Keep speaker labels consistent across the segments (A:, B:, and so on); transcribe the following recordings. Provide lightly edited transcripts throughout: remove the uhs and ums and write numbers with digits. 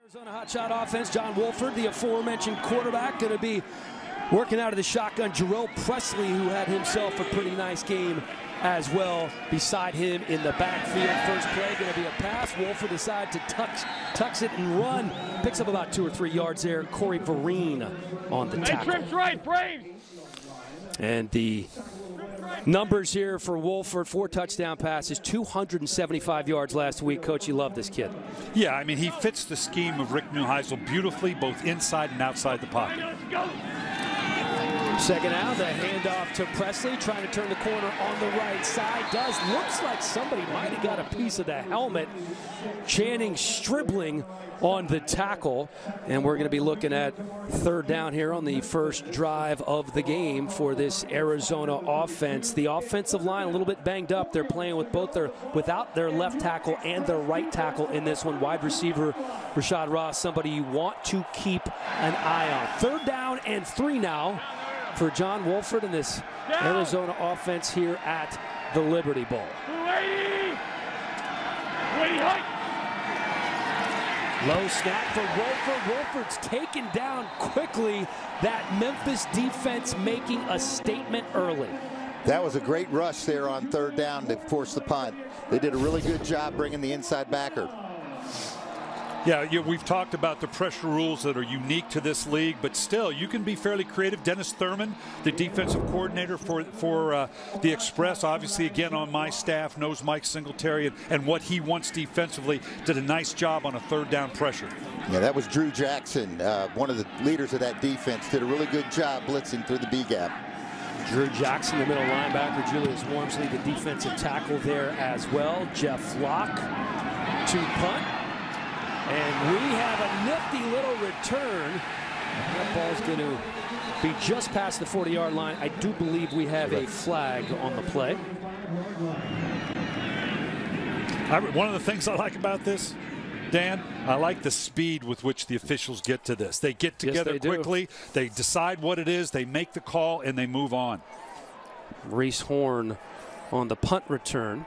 A: Arizona hotshot offense. John Wolford, the aforementioned quarterback, going to be working out of the shotgun. Jarrell Presley, who had himself a pretty nice game as well, beside him in the backfield. First play going to be a pass. Wolford decides to tucks it and run. Picks up about 2 or 3 yards there. Corey Vereen on the tackle.
B: Trips right, Braves.
A: And the numbers here for Wolford: 4 touchdown passes, 275 yards last week. Coach, you love this kid.
C: Yeah, I mean, he fits the scheme of Rick Neuheisel beautifully, both inside and outside the pocket.
B: Let's go.
A: Second out, the handoff to Presley, trying to turn the corner on the right side. Looks like somebody might have got a piece of the helmet. Channing Stribling on the tackle. And we're going to be looking at third down here on the first drive of the game for this Arizona offense. The offensive line a little bit banged up. They're playing with without their left tackle and their right tackle in this one. Wide receiver Rashad Ross, somebody you want to keep an eye on. Third down and 3 now for John Wolford in this Arizona offense here at the Liberty Bowl.
B: 280. 280 height.
A: Low snap for Wolford. Wolford's taken down quickly. That Memphis defense making a statement early.
D: That was a great rush there on third down to force the punt. They did a really good job bringing the inside backer.
C: Yeah, we've talked about the pressure rules that are unique to this league, but still, you can be fairly creative. Dennis Thurman, the defensive coordinator for the Express, obviously, again, on my staff, knows Mike Singletary and what he wants defensively. Did a nice job on a third down pressure.
D: Yeah, that was Drew Jackson, one of the leaders of that defense. Did a really good job blitzing through the B-gap.
A: Drew Jackson, the middle linebacker. Julius Wormsley, the defensive tackle there as well. Jeff Locke to punt. And we have a nifty little return. That ball's going to be just past the 40-yard line. I do believe we have a flag on the play.
C: One of the things I like about this, Dan, I like the speed with which the officials get to this. They get together quickly, they decide what it is, they make the call, and they move on.
A: Reese Horn on the punt return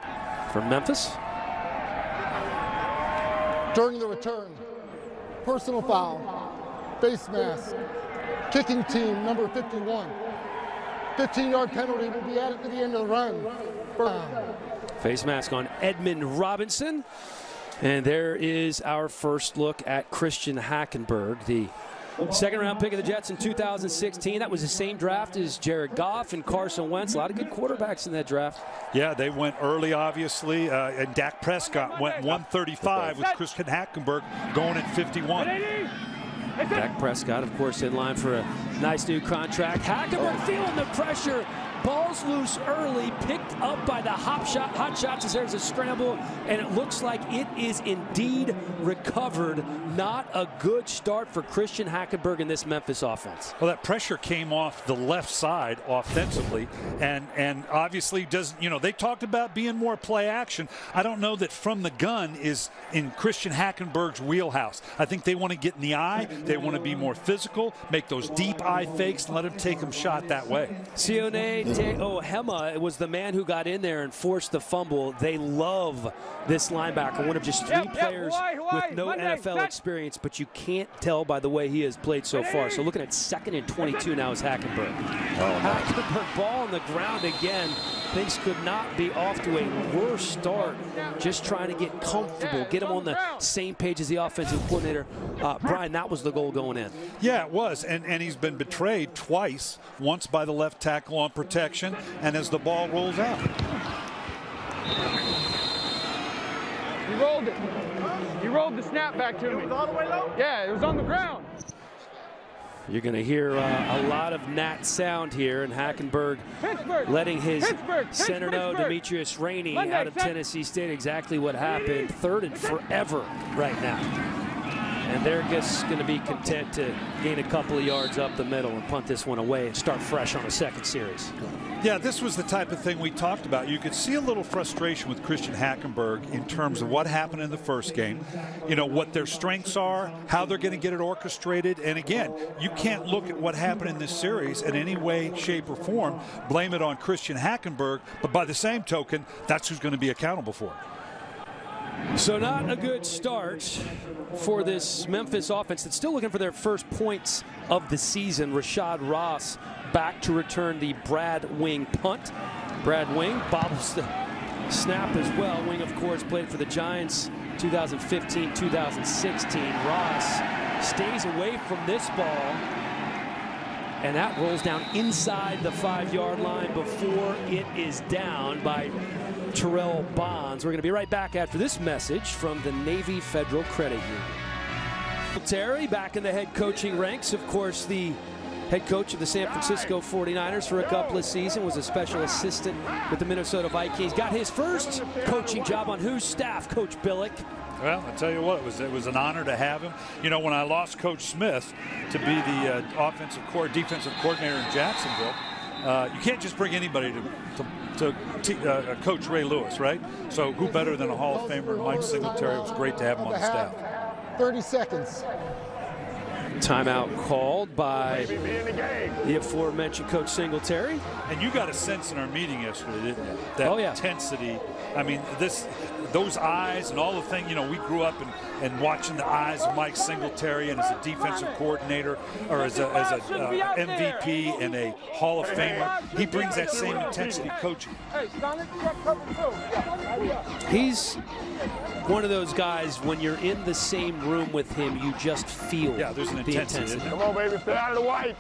A: for Memphis.
E: During the return, personal foul, face mask, kicking team number 51. 15-yard penalty will be added to the end of the run.
A: Face mask on Edmund Robinson. And there is our first look at Christian Hackenberg, the second-round pick of the Jets in 2016. That was the same draft as Jared Goff and Carson Wentz. A lot of good quarterbacks in that draft.
C: Yeah, they went early, obviously, and Dak Prescott went 135 with Christian Hackenberg going at 51.
A: Dak Prescott, of course, in line for a nice new contract. Hackenberg feeling the pressure. Ball's loose early, picked up by the Hotshots as there's a scramble, and it looks like it is indeed recovered. Not a good start for Christian Hackenberg in this Memphis offense.
C: Well, that pressure came off the left side offensively, and obviously they talked about being more play action. I don't know that from the gun is in Christian Hackenberg's wheelhouse. I think they want to get in the eye, they want to be more physical, make those deep eye fakes, and let him take them shot that way.
A: Sione Ohema was the man who got in there and forced the fumble. They love this linebacker, one of just 3 players with no NFL experience, but you can't tell by the way he has played so far. So looking at 2nd and 22 now is Hackenberg. Hackenberg ball on the ground again. Things could not be off to a worse start. Just trying to get comfortable, get him on the same page as the offensive coordinator. Brian, that was the goal going in.
C: Yeah, it was, and he's been betrayed twice, once by the left tackle on protection, and as the ball rolls out.
B: He rolled it. He rolled the snap back to me. It was all the way low? Yeah, it was on the ground.
A: You're going to hear a lot of Nat sound here, and Hackenberg letting his center know, Demetrius Rainey out of Tennessee State, exactly what happened. 3rd and forever right now. And they're just going to be content to gain a couple of yards up the middle and punt this one away and start fresh on a second series.
C: Yeah, this was the type of thing we talked about. You could see a little frustration with Christian Hackenberg in terms of what happened in the first game, what their strengths are, how they're going to get it orchestrated. And again, you can't look at what happened in this series in any way, shape, or form, blame it on Christian Hackenberg, but by the same token, that's who's going to be accountable for it.
A: So not a good start for this Memphis offense that's still looking for their first points of the season. Rashad Ross back to return the Brad Wing punt. Brad Wing bobbles the snap as well. Wing, of course, played for the Giants 2015, 2016. Ross stays away from this ball, and that rolls down inside the 5-yard line before it is down by Terrell Bonds. We're going to be right back after this message from the Navy Federal Credit Union. Terry back in the head coaching ranks. Of course, the head coach of the San Francisco 49ers for a couple of seasons, was a special assistant with the Minnesota Vikings. Got his first coaching job on whose staff, Coach Billick?
C: Well, I tell you what, it was an honor to have him. You know, when I lost Coach Smith to be the defensive coordinator in Jacksonville, you can't just bring anybody to coach Ray Lewis, right? So who better than a Hall of Famer, Mike Singletary? It was great to have him on the staff.
E: 30 seconds.
A: Timeout called by the aforementioned Coach Singletary.
C: And you got a sense in our meeting yesterday, didn't you? That intensity. I mean, those eyes and all the things, you know, we grew up and watching the eyes of Mike Singletary, and as a defensive coordinator or as a MVP and a Hall of Famer, he brings that same intensity coaching.
A: He's one of those guys, when you're in the same room with him, you just feel
C: there's an intensity.
B: Come on, baby, stay out of the white.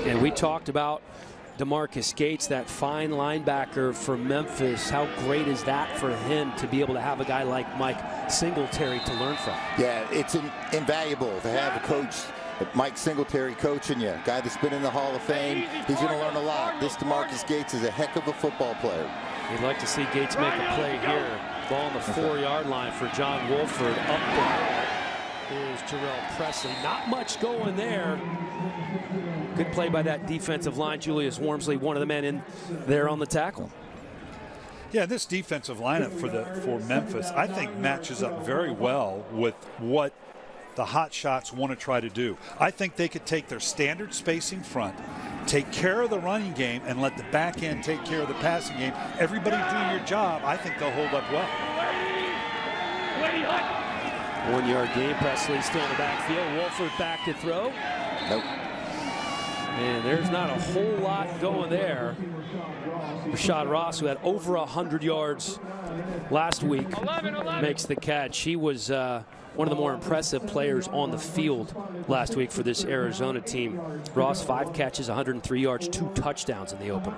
A: And we talked about DeMarcus Gates, that fine linebacker for Memphis. How great is that for him to be able to have a guy like Mike Singletary to learn from?
D: Yeah, it's invaluable to have a coach, Mike Singletary, coaching you. A guy that's been in the Hall of Fame. He's going to learn a lot. This DeMarcus Gates is a heck of a football player.
A: You'd like to see Gates make a play here. Ball on the 4-yard line for John Wolford. Up there is Terrell Presley. Not much going there. Good play by that defensive line. Julius Wormsley, one of the men in there on the tackle.
C: Yeah, this defensive lineup for Memphis, I think, matches up very well with what the Hotshots want to try to do. I think they could take their standard spacing front, take care of the running game, and let the back end take care of the passing game. Everybody do your job. I think they'll hold up well.
A: 1-yard gain. Presley still in the backfield. Wolford back to throw.
D: Nope.
A: And there's not a whole lot going there. Rashad Ross, who had over 100 yards last week, makes the catch. He was one of the more impressive players on the field last week for this Arizona team. Ross, 5 catches, 103 yards, 2 touchdowns in the opener.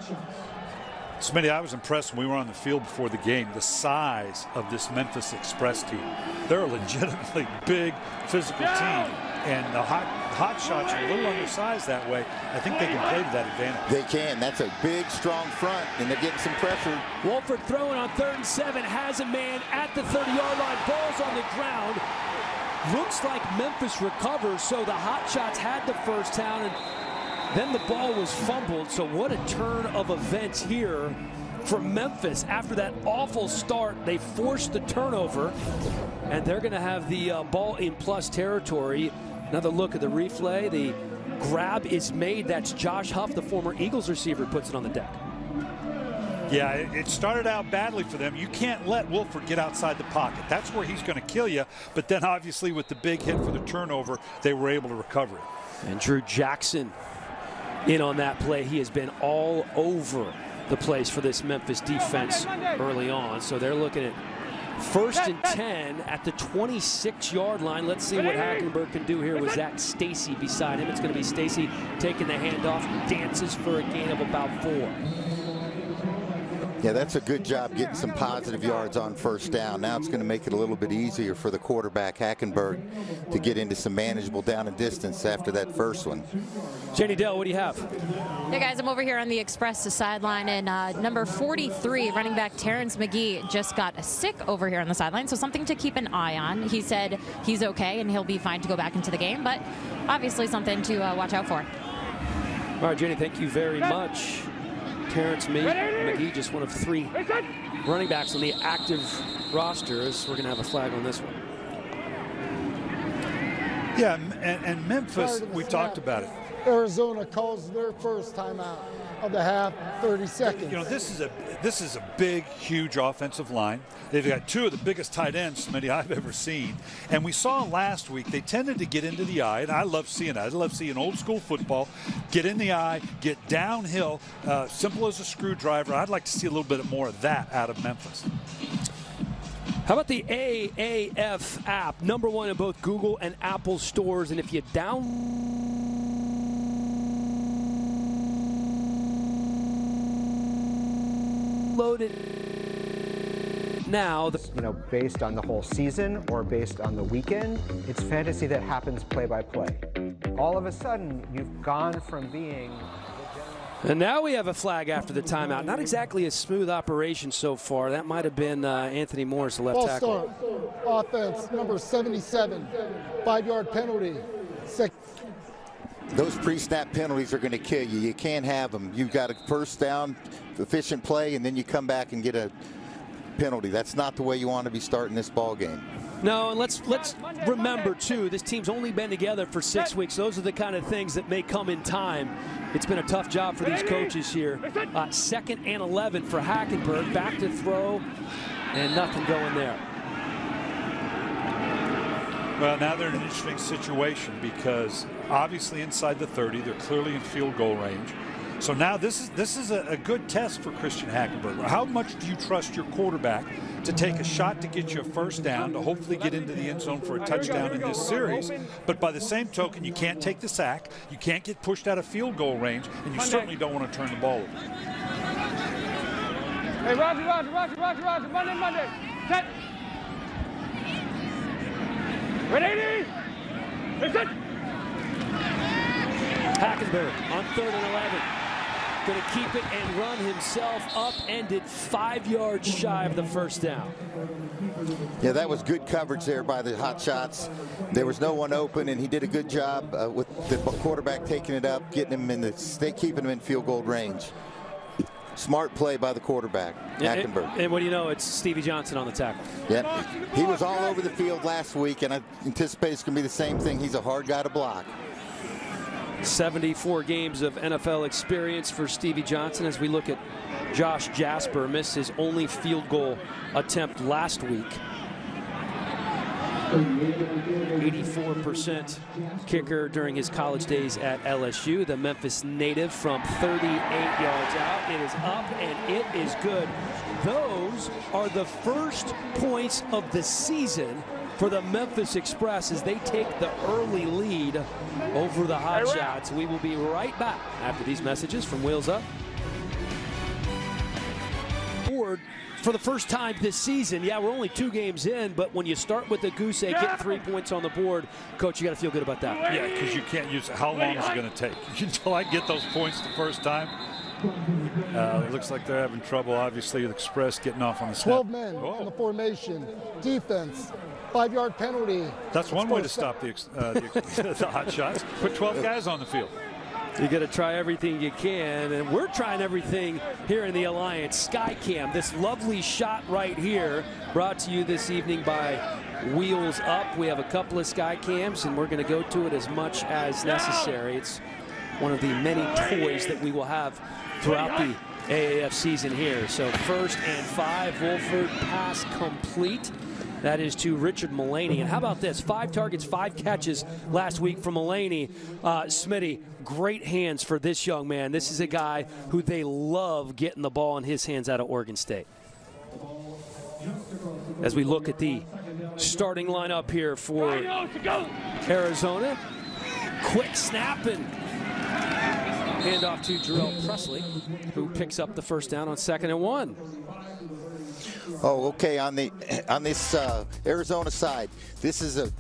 C: Smitty, I was impressed when we were on the field before the game, the size of this Memphis Express team. They're a legitimately big physical team, and the Hotshots are a little undersized that way. I think they can play to that advantage.
D: They can. That's a big, strong front, and they're getting some pressure.
A: Wolford throwing on 3rd and 7, has a man at the 30-yard line. Ball's on the ground. Looks like Memphis recovers, so the Hotshots had the first down, and then the ball was fumbled. So what a turn of events here for Memphis. After that awful start, they forced the turnover, and they're going to have the ball in plus territory. Another look at the replay. The grab is made. That's Josh Huff, the former Eagles receiver, puts it on the deck.
C: Yeah, it started out badly for them. You can't let Wolford get outside the pocket. That's where he's going to kill you. But then obviously with the big hit for the turnover, they were able to recover it.
A: And Drew Jackson in on that play. He has been all over the place for this Memphis defense early on. So they're looking at 1st and 10 at the 26-yard line. Let's see what Hackenberg can do here with Zach Stacy beside him. It's going to be Stacy taking the handoff, dances for a gain of about 4.
D: Yeah, that's a good job getting some positive yards on 1st down. Now it's going to make it a little bit easier for the quarterback, Hackenberg, to get into some manageable down and distance after that first one.
A: Jenny Dell, what do you have?
F: Hey, guys, I'm over here on the Express sideline, and number 43, running back Terrence McGee, just got sick over here on the sideline, so something to keep an eye on. He said he's okay, and he'll be fine to go back into the game, but obviously something to watch out for.
A: All right, Jenny, thank you very much. Terrence McGee, just one of 3 running backs on the active roster. We're going to have a flag on this one.
C: Yeah, and Memphis, we talked about it.
E: Arizona calls their first timeout. of the half, 30 seconds.
C: You know, this is a big, huge offensive line. They've got two of the biggest tight ends, Smitty, I've ever seen. And we saw last week they tended to get into the eye, and I love seeing that. I love seeing old school football, get in the eye, get downhill, simple as a screwdriver. I'd like to see a little bit more of that out of Memphis.
A: How about the AAF app? #1 in both Google and Apple stores. And if you download it now,
G: based on the whole season or based on the weekend, it's fantasy that happens play by play. All of a sudden, you've gone from being...
A: And now we have a flag after the timeout. Not exactly a smooth operation so far. That might have been Anthony Morris, the left tackle.
E: Start. Offense, number 77. 5-yard penalty.
D: Those pre-snap penalties are going to kill you. You can't have them. You've got a first down, efficient play, and then you come back and get a penalty. That's not the way you want to be starting this ball game.
A: No, and let's remember, too, this team's only been together for 6 weeks. Those are the kind of things that may come in time. It's been a tough job for these coaches here. 2nd and 11 for Hackenberg. Back to throw, and nothing going there.
C: Well, now they're in an interesting situation because obviously inside the 30, they're clearly in field goal range. So now this is a good test for Christian Hackenberg. How much do you trust your quarterback to take a shot to get you a first down, to hopefully get into the end zone for a touchdown in this series? But by the same token, you can't take the sack, you can't get pushed out of field goal range, and you certainly don't want to turn the ball over.
B: Hey, Roger. Monday. Set. Ready? Set.
A: Hackenberg on 3rd and 11. Going to keep it and run himself upended 5 yards shy of the first down.
D: Yeah, that was good coverage there by the Hotshots. There was no one open, and he did a good job with the quarterback taking it up, getting him in keeping him in field goal range. Smart play by the quarterback, Hackenberg.
A: And what do you know, it's Stevie Johnson on the tackle.
D: Yep. He was all over the field last week, and I anticipate it's going to be the same thing. He's a hard guy to block.
A: 74 games of NFL experience for Stevie Johnson. As we look at Josh Jasper, missed his only field goal attempt last week. 84% kicker during his college days at LSU. The Memphis native from 38 yards out. It is up and it is good. Those are the first points of the season for the Memphis Express as they take the early lead over the Hotshots. We will be right back after these messages from Wheels Up. For the first time this season, yeah, we're only 2 games in, but when you start with a goose egg, getting 3 points on the board, Coach, you got to feel good about that.
C: Yeah, because you can't use it. How long is it going to take until I get those points the first time? It looks like they're having trouble, obviously, with Express getting off on the snap.
E: 12 men in the formation. Defense. 5-yard penalty.
C: That's one way to stop the Hotshots. Put 12 guys on the field.
A: You got to try everything you can, and we're trying everything here in the Alliance. Skycam, this lovely shot right here, brought to you this evening by Wheels Up. We have a couple of Skycams, and we're going to go to it as much as necessary. It's one of the many toys that we will have throughout the AAF season here. So 1st and 5, Wolford pass complete. That is to Richard Mullaney. And how about this? 5 targets, 5 catches last week from Mullaney. Smitty, great hands for this young man. This is a guy who they love getting the ball in his hands out of Oregon State. As we look at the starting lineup here for Arizona. Quick snap and handoff to Jarrell Presley, who picks up the first down on 2nd and 1.
D: Oh, okay. On this Arizona side, this is a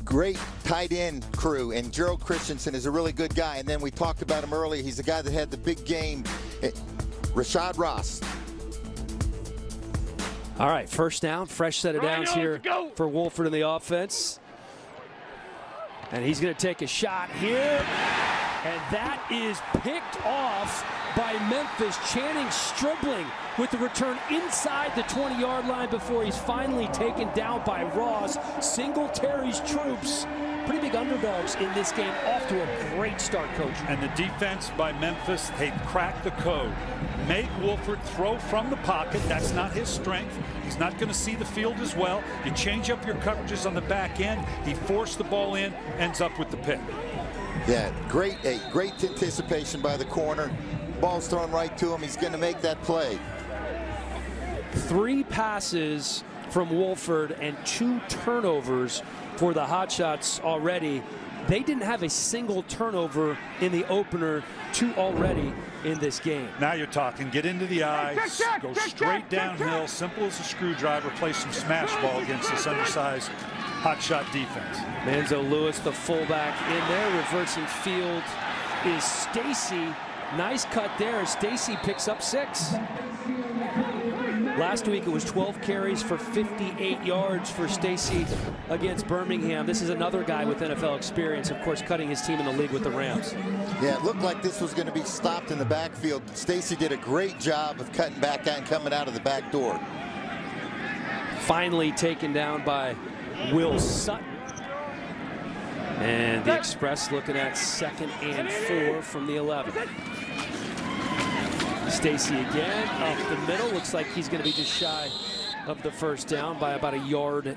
D: great tight end crew, and Gerald Christensen is a really good guy. And then we talked about him earlier. He's the guy that had the big game, Rashad Ross.
A: All right, first down, fresh set of downs here for Wolford in the offense. And he's going to take a shot here. And that is picked off by Memphis. Channing Stribling with the return inside the 20-yard line before he's finally taken down by Ross. Singletary's troops, pretty big underdogs in this game, off to a great start, Coach.
C: And the defense by Memphis, they've cracked the code. Make Wolford throw from the pocket. That's not his strength. He's not going to see the field as well. You change up your coverages on the back end. He forced the ball in, ends up with the pick.
D: Yeah, great anticipation by the corner. Ball's thrown right to him. He's going to make that play.
A: 3 passes from Wolford and 2 turnovers for the Hotshots already. They didn't have a single turnover in the opener, 2 already in this game.
C: Now you're talking. Get into the eyes, go straight downhill, simple as a screwdriver, play some smash ball against this undersized hotshot defense.
A: Manzo Lewis, the fullback, in there. Reversing field is Stacy. Nice cut there. Stacy picks up 6. Last week it was 12 carries for 58 yards for Stacy against Birmingham. This is another guy with NFL experience, of course, cutting his team in the league with the Rams.
D: Yeah, it looked like this was going to be stopped in the backfield. Stacy did a great job of cutting back out and coming out of the back door.
A: Finally taken down by Will Sutton. And the Express looking at 2nd and 4 from the 11. Stacy again up the middle. Looks like he's going to be just shy of the first down by about 1.5 yards.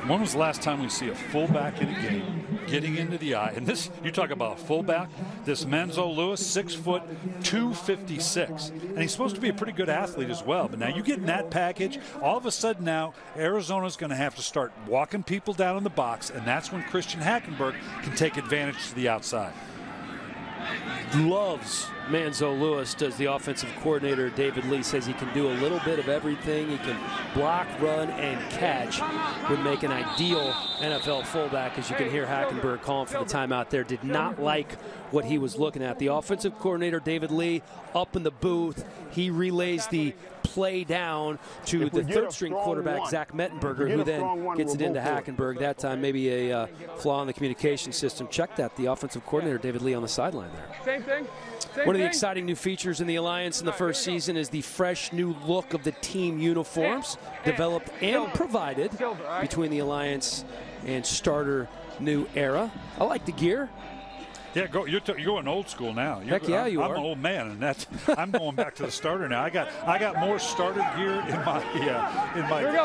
C: When was the last time we see a fullback in a game getting into the eye? And this, you talk about a fullback, this Manzo Lewis, 6 foot, 256. And he's supposed to be a pretty good athlete as well. But now you get in that package, all of a sudden now Arizona's going to have to start walking people down in the box, and that's when Christian Hackenberg can take advantage to the outside.
A: Loves Manzo Lewis, does the offensive coordinator. David Lee says he can do a little bit of everything. He can block, run, and catch. Would make an ideal NFL fullback, as you can hear Hackenberg calling for the timeout there. Did not like what he was looking at. The offensive coordinator, David Lee, up in the booth. He relays the play down to the 3rd-string quarterback, Zach Mettenberger, who then gets it into Hackenberg. That time maybe a flaw in the communication system. Check that. The offensive coordinator, David Lee, on the sideline there.
B: Same thing.
A: One of the exciting new features in the Alliance in the first season is the fresh new look of the team uniforms, developed and provided between the Alliance and Starter New Era. I like the gear.
C: Yeah, you're going old school now.
A: Heck yeah, you are.
C: I'm an old man, and that's I'm going back to the starter now. I got more starter gear in my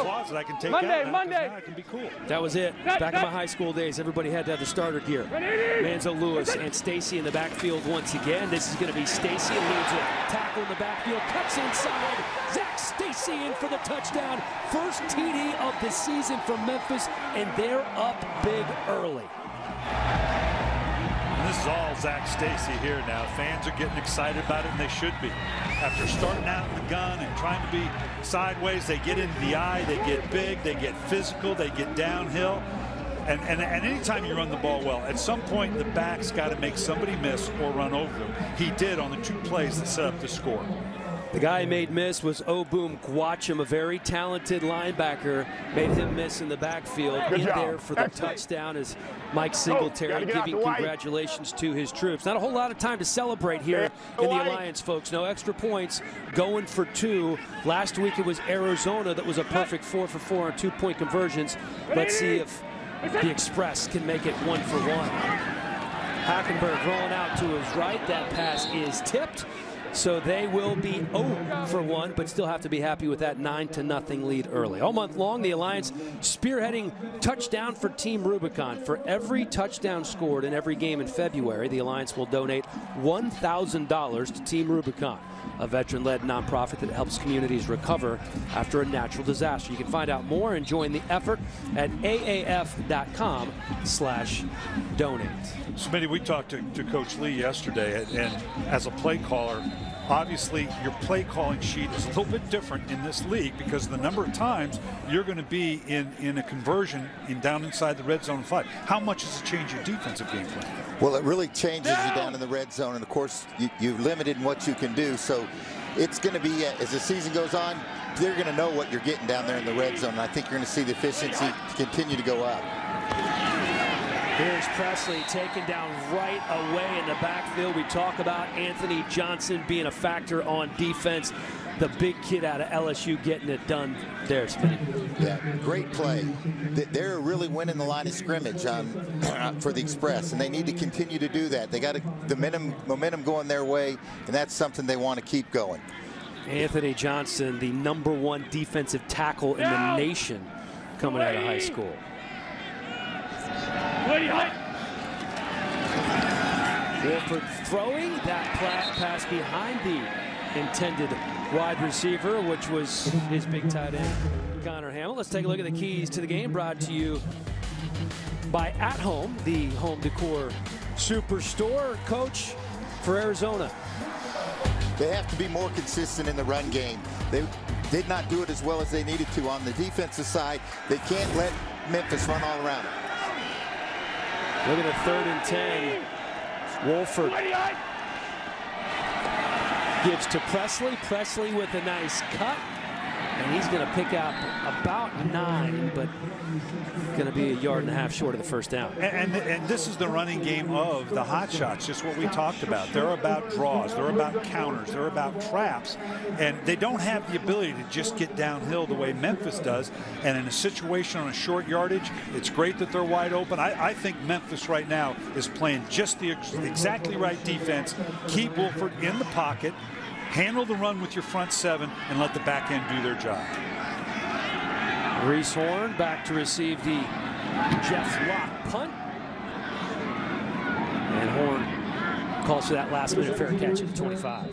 C: closet I can take out. Now I can be cool.
A: That was it. Back in my high school days, everybody had to have the starter gear. Manzo Lewis and Stacy in the backfield once again. This is going to be Stacy, eludes it. Tackle in the backfield, cuts inside. Zach Stacy in for the touchdown. First TD of the season from Memphis, and they're up big early.
C: And this is all Zach Stacy here now. Fans are getting excited about it, and they should be. After starting out in the gun and trying to be sideways, they get into the eye, they get big, they get physical, they get downhill. And anytime you run the ball well, at some point the back's got to make somebody miss or run over them. He did on the 2 plays that set up the score.
A: The guy who made miss was Obum Gwacham, a very talented linebacker. Made him miss in the backfield. There for the touchdown is Mike Singletary, giving congratulations to his troops. Not a whole lot of time to celebrate here in the Alliance, folks. No extra points, going for 2. Last week it was Arizona that was a perfect 4 for 4 on 2-point conversions. Let's see if the Express can make it 1 for 1. Hackenberg rolling out to his right. That pass is tipped. So they will be 0 for 1, but still have to be happy with that 9-0 lead early. All month long, the Alliance spearheading touchdown for Team Rubicon. For every touchdown scored in every game in February, the Alliance will donate $1,000 to Team Rubicon, a veteran-led nonprofit that helps communities recover after a natural disaster. You can find out more and join the effort at aaf.com/donate.
C: Smitty, we talked to Coach Lee yesterday, and as a play caller, obviously your play calling sheet is a little bit different in this league because of the number of times you're going to be in a conversion down inside the red zone fight. How much does it change your defensive game plan?
D: Well, it really changes you down in the red zone, and of course you're limited in what you can do. So it's going to be, as the season goes on, they're going to know what you're getting down there in the red zone, and I think you're going to see the efficiency continue to go up.
A: Here's Presley taken down right away in the backfield. We talk about Anthony Johnson being a factor on defense. The big kid out of LSU getting it done there, Smitty.
D: Yeah, great play. They're really winning the line of scrimmage for the Express, and they need to continue to do that. They got the momentum going their way, and that's something they want to keep going.
A: Anthony Johnson, the #1 defensive tackle in the nation coming out of high school. Wolford throwing that pass behind the intended wide receiver, which was his big tight end, Connor Hamill. Let's take a look at the keys to the game, brought to you by At Home, the home decor superstore. Coach, for Arizona.
D: They have to be more consistent in the run game. They did not do it as well as they needed to on the defensive side. They can't let Memphis run all around them.
A: Look at a 3rd and 10. Wolford gives to Presley. Presley with a nice cut. And he's going to pick up about 9, but going to be a 1.5 yards short of the first down.
C: And this is the running game of the Hotshots, just what we talked about. They're about draws, they're about counters, they're about traps, and they don't have the ability to just get downhill the way Memphis does. And in a situation on a short yardage, it's great that they're wide open. I think Memphis right now is playing just the exactly right defense. Keep Wolford in the pocket, handle the run with your front 7, and let the back end do their job.
A: Reese Horn back to receive the Jeff Locke punt. And Horn calls for that last-minute fair catch at the 25.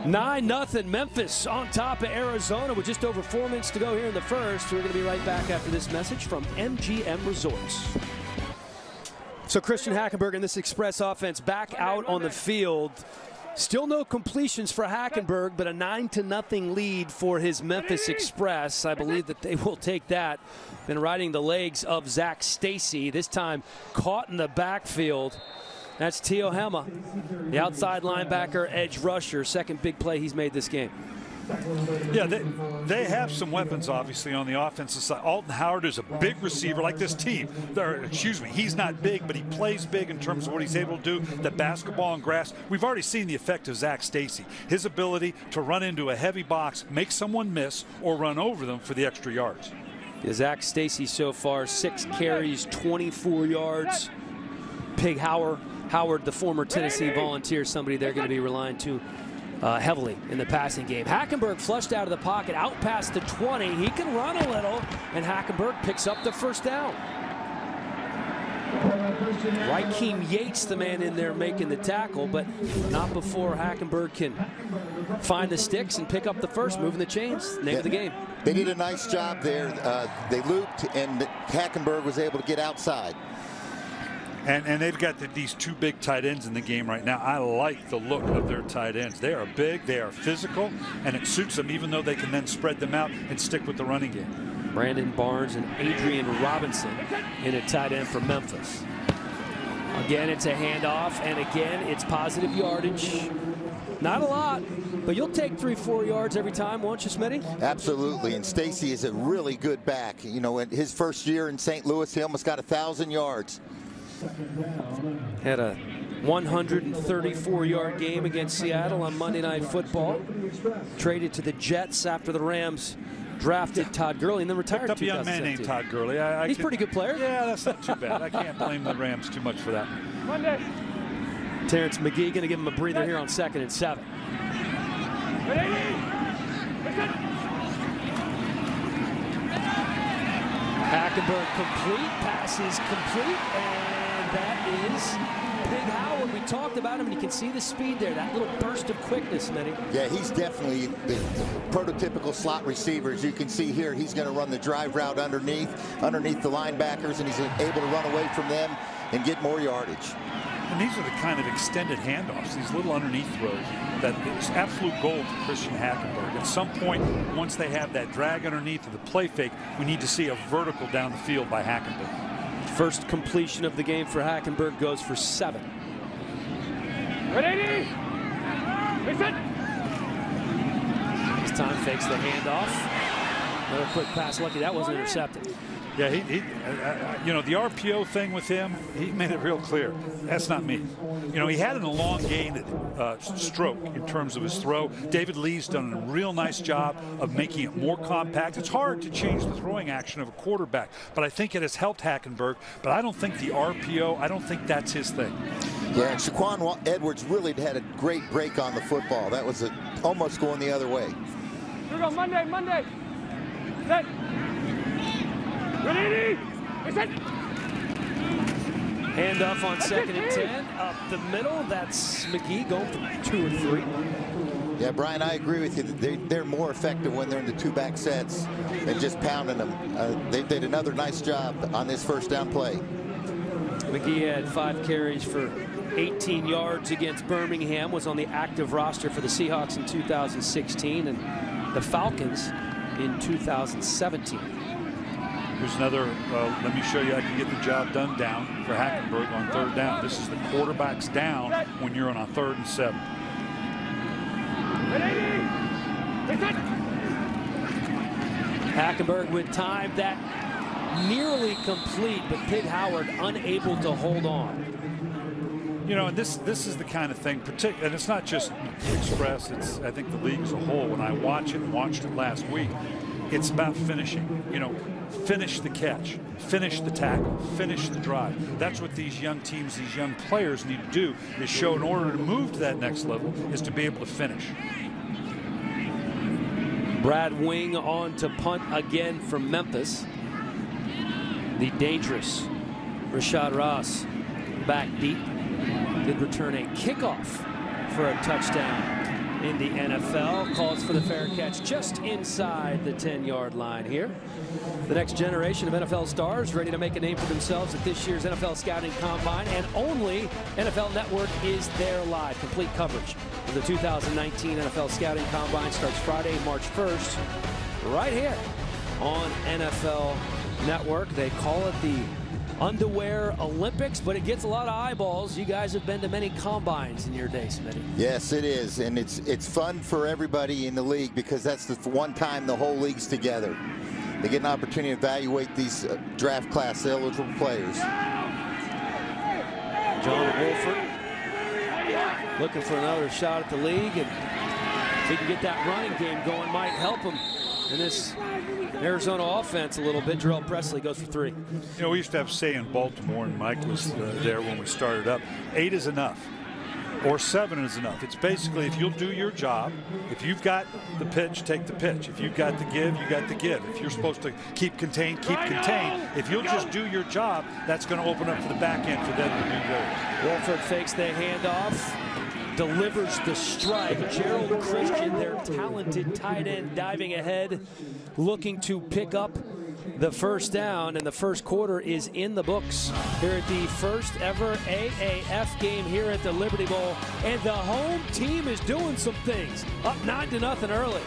A: 9-0 Memphis on top of Arizona with just over 4 minutes to go here in the first. We're going to be right back after this message from MGM Resorts. So Christian Hackenberg and this Express offense back out on the field. Still no completions for Hackenberg, but a 9-0 lead for his Memphis Express. I believe that they will take that. Been riding the legs of Zach Stacy, this time caught in the backfield. That's Tio Hema, the outside linebacker, edge rusher, second big play he's made this game.
C: Yeah, they have some weapons, obviously, on the offensive side. Alton Howard is a big receiver like this team. Excuse me, he's not big, but he plays big in terms of what he's able to do, the basketball and grass. We've already seen the effect of Zach Stacy, his ability to run into a heavy box, make someone miss, or run over them for the extra yards.
A: Yeah, Zach Stacy so far, 6 carries, 24 yards. Pig Howard, the former Tennessee Volunteer, somebody they're going to be relying to heavily in the passing game. Hackenberg flushed out of the pocket, out past the 20. He can run a little, and Hackenberg picks up the first down. Raheem Yates, the man in there making the tackle, but not before Hackenberg can find the sticks and pick up the first, moving the chains. Name of the game.
D: They did a nice job there. They looped, and Hackenberg was able to get outside.
C: And they've got these 2 big tight ends in the game right now. I like the look of their tight ends. They are big, they are physical, and it suits them even though they can then spread them out and stick with the running game.
A: Brandon Barnes and Adrian Robinson in a tight end for Memphis. Again, it's a handoff, and again, it's positive yardage. Not a lot, but you'll take 3-4 yards every time, won't you, Smitty?
D: Absolutely, and Stacy is a really good back. You know, in his first year in St. Louis, he almost got 1,000 yards.
A: Had a 134-yard game against Seattle on Monday Night Football. Traded to the Jets after the Rams drafted Todd Gurley and then retired.
C: Picked up a young man named Todd Gurley.
A: He's a pretty good player.
C: Yeah, that's not too bad. I can't blame the Rams too much for that.
B: Monday.
A: Terrence McGee going to give him a breather here on 2nd and 7. Hackenberg complete, pass is complete, and that is Pig Howard. We talked about him, and you can see the speed there, that little burst of quickness, Smitty.
D: Yeah, he's definitely the prototypical slot receiver. As you can see here, he's going to run the drive route underneath the linebackers, and he's able to run away from them and get more yardage.
C: And these are the kind of extended handoffs, these little underneath throws, that is absolute gold for Christian Hackenberg. At some point, once they have that drag underneath of the play fake, we need to see a vertical down the field by Hackenberg.
A: First completion of the game for Hackenberg goes for 7.
B: Ready? Listen.
A: This time fakes the handoff. Another quick pass. Lucky that wasn't intercepted.
C: Yeah, you know, the RPO thing with him, he made it real clear. That's not me. You know, he had an elongated stroke in terms of his throw. David Lee's done a real nice job of making it more compact. It's hard to change the throwing action of a quarterback, but I think it has helped Hackenberg. But I don't think the RPO, I don't think that's his thing.
D: Yeah, and Shaquan Edwards really had a great break on the football. That was almost going the other way.
B: Here we go, Monday. Set. Ready? Set.
A: Handoff on 2nd and 10. Up the middle. That's McGee going for 2 or 3.
D: Yeah, Brian, I agree with you. They're more effective when they're in the 2-back sets and just pounding them. They did another nice job on this first down play.
A: McGee had 5 carries for 18 yards against Birmingham, was on the active roster for the Seahawks in 2016 and the Falcons in 2017.
C: Here's another, let me show you I can get the job done down for Hackenberg on 3rd down. This is the quarterback's down when you're on a 3rd and 7.
A: Hackenberg with time that nearly complete, but Pig Howard unable to hold on.
C: You know, and this is the kind of thing, and it's not just Express, it's I think the league as a whole. When I watch it and watched it last week, it's about finishing. You know, finish the catch, finish the tackle, finish the drive. That's what these young teams, these young players need to do, is show in order to move to that next level is to be able to finish.
A: Brad Wing on to punt again from Memphis. The dangerous Rashad Ross back deep. Did return a kickoff for a touchdown in the NFL. Calls for the fair catch just inside the 10-yard line here. The next generation of NFL stars ready to make a name for themselves at this year's NFL Scouting Combine, and only NFL Network is there live. Complete coverage of the 2019 NFL Scouting Combine starts Friday, March 1st, right here on NFL Network. They call it the Underwear Olympics, but it gets a lot of eyeballs. You guys have been to many combines in your day, Smitty.
D: Yes, it is, and it's fun for everybody in the league because that's the one time the whole league's together. They get an opportunity to evaluate these draft class eligible players.
A: John Wolford looking for another shot at the league, and if he can get that running game going, might help him in this Arizona offense a little bit. Jarrell Presley goes for 3.
C: You know, we used to have a say in Baltimore, and Mike was there when we started up. 8 is enough, or 7 is enough. It's basically if you'll do your job, if you've got the pitch, take the pitch. If you've got the give, you got the give. If you're supposed to keep contained, keep contained. If you'll just do your job, that's going to open up for the back end for them to do theirs.
A: Wolford fakes the handoff, delivers the strike. Gerald Christian, their talented tight end, diving ahead, looking to pick up the first down, and the first quarter is in the books here at the first ever AAF game here at the Liberty Bowl, and the home team is doing some things. Up 9-0 early.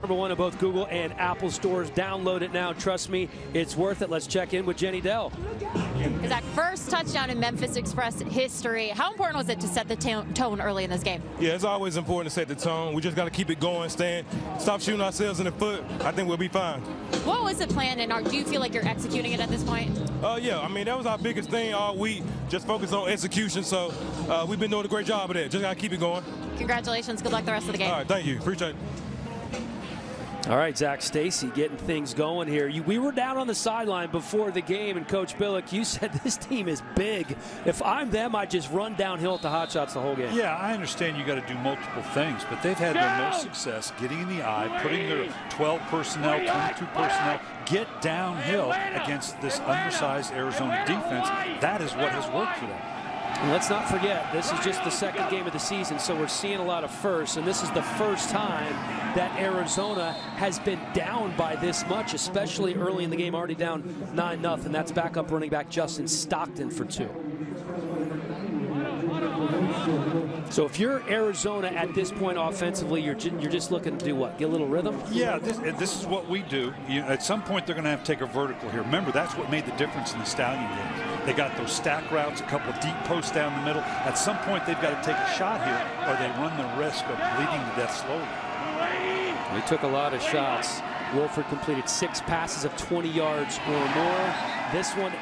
A: #1 of both Google and Apple stores. Download it now. Trust me, it's worth it. Let's check in with Jenny Dell.
F: Zach, first touchdown in Memphis Express history. How important was it to set the tone early in this game?
H: Yeah, it's always important to set the tone. We just got to keep it going, stop shooting ourselves in the foot. I think we'll be fine. What
F: was the plan, and do you feel like you're executing it at this point?
H: Yeah, I mean, that was our biggest thing all week, just focus on execution. So we've been doing a great job of that. Just got to keep it going.
F: Congratulations. Good luck the rest of the game.
H: All right, thank you. Appreciate it.
A: All right, Zach Stacy getting things going here. We were down on the sideline before the game, and Coach Billick, you said this team is big. If I'm them, I just run downhill at the Hotshots the whole game.
C: Yeah, I understand you got to do multiple things, but they've had their most success getting in the eye, putting their 12 personnel, 22 personnel, get downhill against this undersized Arizona defense. That is what has worked for them.
A: And let's not forget, this is just the second game of the season, so we're seeing a lot of firsts, and this is the first time that Arizona has been down by this much, especially early in the game, already down 9-0. That's backup running back Justin Stockton for 2. So if you're Arizona at this point offensively, you're just looking to do what? Get a little rhythm?
C: Yeah, this is what we do. At some point, they're going to have to take a vertical here. Remember, that's what made the difference in the Stallion game. They got those stack routes, a couple of deep posts down the middle. At some point, they've got to take a shot here, or they run the risk of bleeding to death slowly.
A: He took a lot of shots. Wolford completed 6 passes of 20 yards or more. This one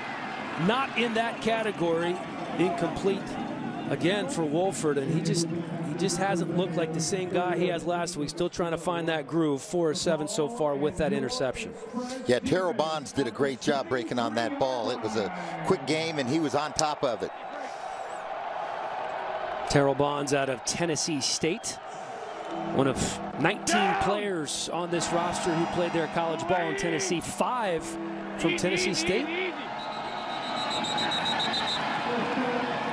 A: not in that category, incomplete again for Wolford, and he just hasn't looked like the same guy he has last week. Still trying to find that groove. 4 of 7 so far with that interception.
D: Yeah, Terrell Bonds did a great job breaking on that ball. It was a quick game, and he was on top of it.
A: Terrell Bonds out of Tennessee State. One of 19 players on this roster who played their college ball in Tennessee. 5 from Tennessee State.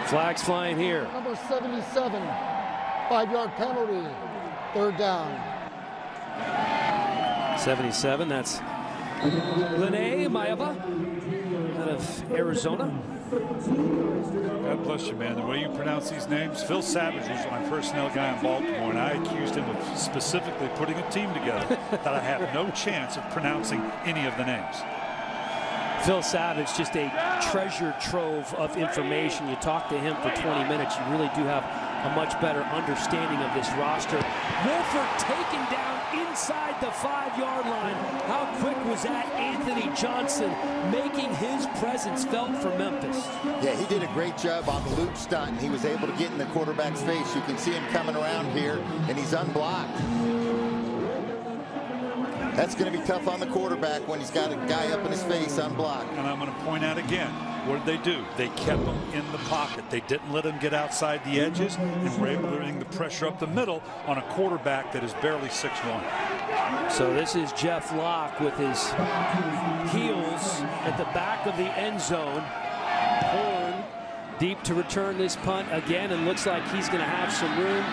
A: Flags flying here.
E: Number 77, 5-yard penalty, 3rd down.
A: 77, that's Lene Maeva out of Arizona.
C: God bless you, man. The way you pronounce these names. Phil Savage was my personnel guy in Baltimore, and I accused him of specifically putting a team together that I have no chance of pronouncing any of the names.
A: Phil Savage, just a treasure trove of information. You talk to him for 20 minutes, you really do have a much better understanding of this roster. Wolford taken down inside the 5-yard line. How quick was that? Anthony Johnson making his presence felt for Memphis.
D: Yeah, he did a great job on the loop stunt, and he was able to get in the quarterback's face. You can see him coming around here, and he's unblocked. That's going to be tough on the quarterback when he's got a guy up in his face unblocked.
C: And I'm going to point out again, what did they do? They kept him in the pocket. They didn't let him get outside the edges, and were able to bring the pressure up the middle on a quarterback that is barely 6'1".
A: So this is Jeff Locke with his heels at the back of the end zone. Horn deep to return this punt again, and looks like he's going to have some room.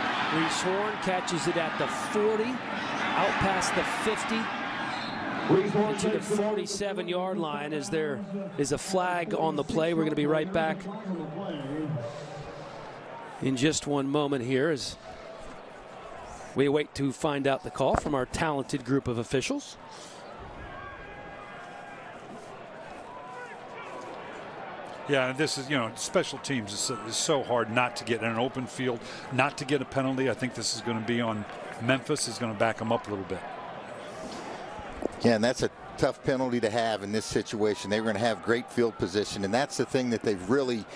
A: Reese Horn catches it at the 40. Out past the 50, to the 47-yard line as there is a flag on the play. We're going to be right back in just one moment here as we wait to find out the call from our talented group of officials.
C: Yeah, and this is, you know, special teams is so hard not to get in an open field, not to get a penalty. I think this is going to be on Memphis, is going to back them up a little bit.
D: Yeah, and that's a tough penalty to have in this situation. They're going to have great field position, and that's the thing that they've really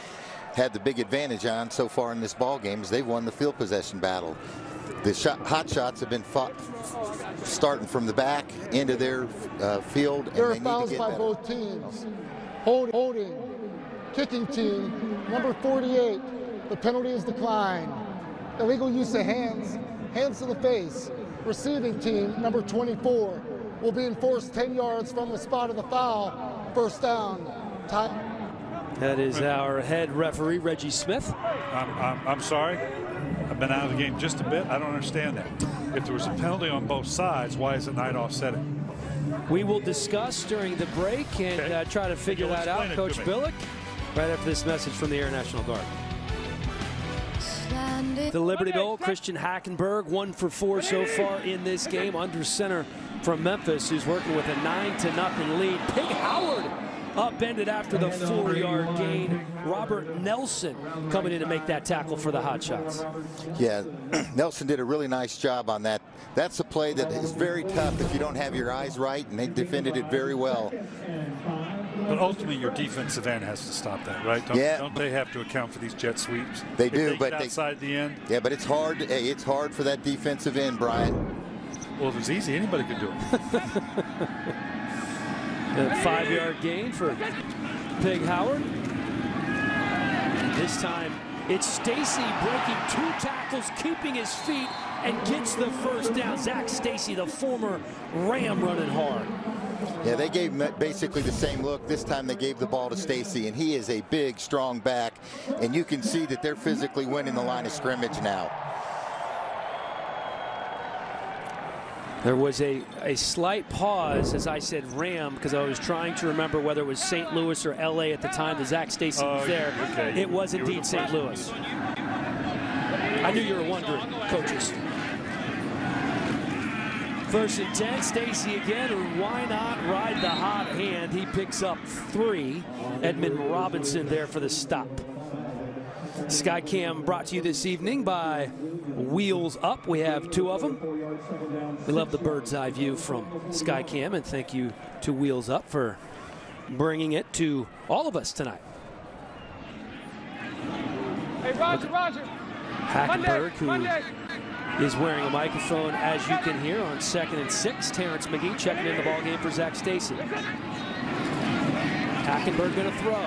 D: had the big advantage on so far in this ball game, is they've won the field possession battle. The Hotshots have been starting from the back into their field, and
E: there are
D: they need
E: fouls
D: to get
E: by
D: better.
E: both teams. Holding. Kicking team, number 48. The penalty is declined. Illegal use of hands. Hands to the face. Receiving team, number 24, will be enforced 10 yards from the spot of the foul. 1st down.
A: That is our head referee, Reggie Smith.
C: I'm sorry. I've been out of the game just a bit. I don't understand that. If there was a penalty on both sides, why is it Knight offsetting?
A: We will discuss during the break and try to figure that out. Coach Billick, right after this message from the Air National Guard. The Liberty Bowl, Christian Hackenberg, 1 for 4 so far in this game. Under center from Memphis, who's working with a 9-0 lead. Pig Howard upended after the 4-yard gain. Robert Nelson coming in to make that tackle for the Hotshots.
D: Yeah, Nelson did a really nice job on that. That's a play that is very tough if you don't have your eyes right, and they defended it very well.
C: But ultimately, your defensive end has to stop that, right? Don't they have to account for these jet sweeps?
D: They do,
C: but outside the end.
D: Yeah, but it's hard. Hey, it's hard for that defensive end, Brian.
C: Well, if it was easy, anybody could do it.
A: A 5-yard gain for Pig Howard. This time, it's Stacy breaking 2 tackles, keeping his feet, and gets the 1st down. Zach Stacy, the former Ram, running hard.
D: Yeah, they gave basically the same look. This time they gave the ball to Stacy, and he is a big, strong back. And you can see that they're physically winning the line of scrimmage now.
A: There was a slight pause, as I said Ram, because I was trying to remember whether it was St. Louis or L.A. at the time that Zach Stacy was there.
C: Okay.
A: It was indeed St. Louis. I knew you were wondering, coaches. First and 10, Stacy again, and why not ride the hot hand? He picks up 3. Edmund Robinson there for the stop. Skycam brought to you this evening by Wheels Up. We have 2 of them. We love the bird's eye view from Skycam, and thank you to Wheels Up for bringing it to all of us tonight.
B: Hey, Roger.
A: Hackenberg, who is wearing a microphone, as you can hear, on 2nd and 6. Terrence McGee checking in the ballgame for Zach Stacy. Hackenberg going to throw.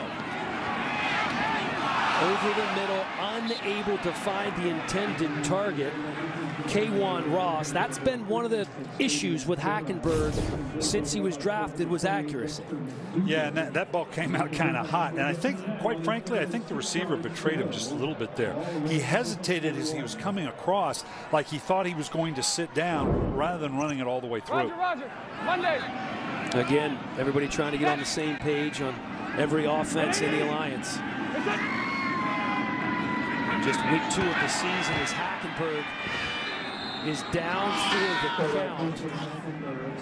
A: Over the middle, unable to find the intended target. K1 Ross. That's been one of the issues with Hackenberg since he was drafted, was accuracy.
C: Yeah, and that ball came out kind of hot. And I think, quite frankly, I think the receiver betrayed him just a little bit there. He hesitated as he was coming across, like he thought he was going to sit down rather than running it all the way through.
B: Roger. Monday.
A: Again, everybody trying to get on the same page on every offense in the alliance. Just week 2 of the season as Hackenberg is down for the count.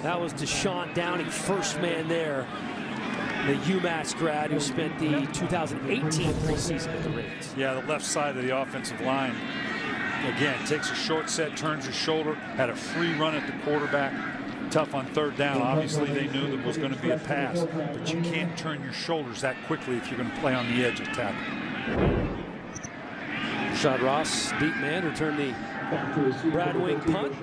A: That was Deshaun Downey, first man there. The UMass grad who spent the 2018 preseason at the Ravens.
C: Yeah, the left side of the offensive line. Again, takes a short set, turns his shoulder, had a free run at the quarterback. Tough on 3rd down. Obviously, they knew there was going to be a pass, but you can't turn your shoulders that quickly if you're going to play on the edge of tackle.
A: Rashad Ross, deep man, returned the Brad Wing punt.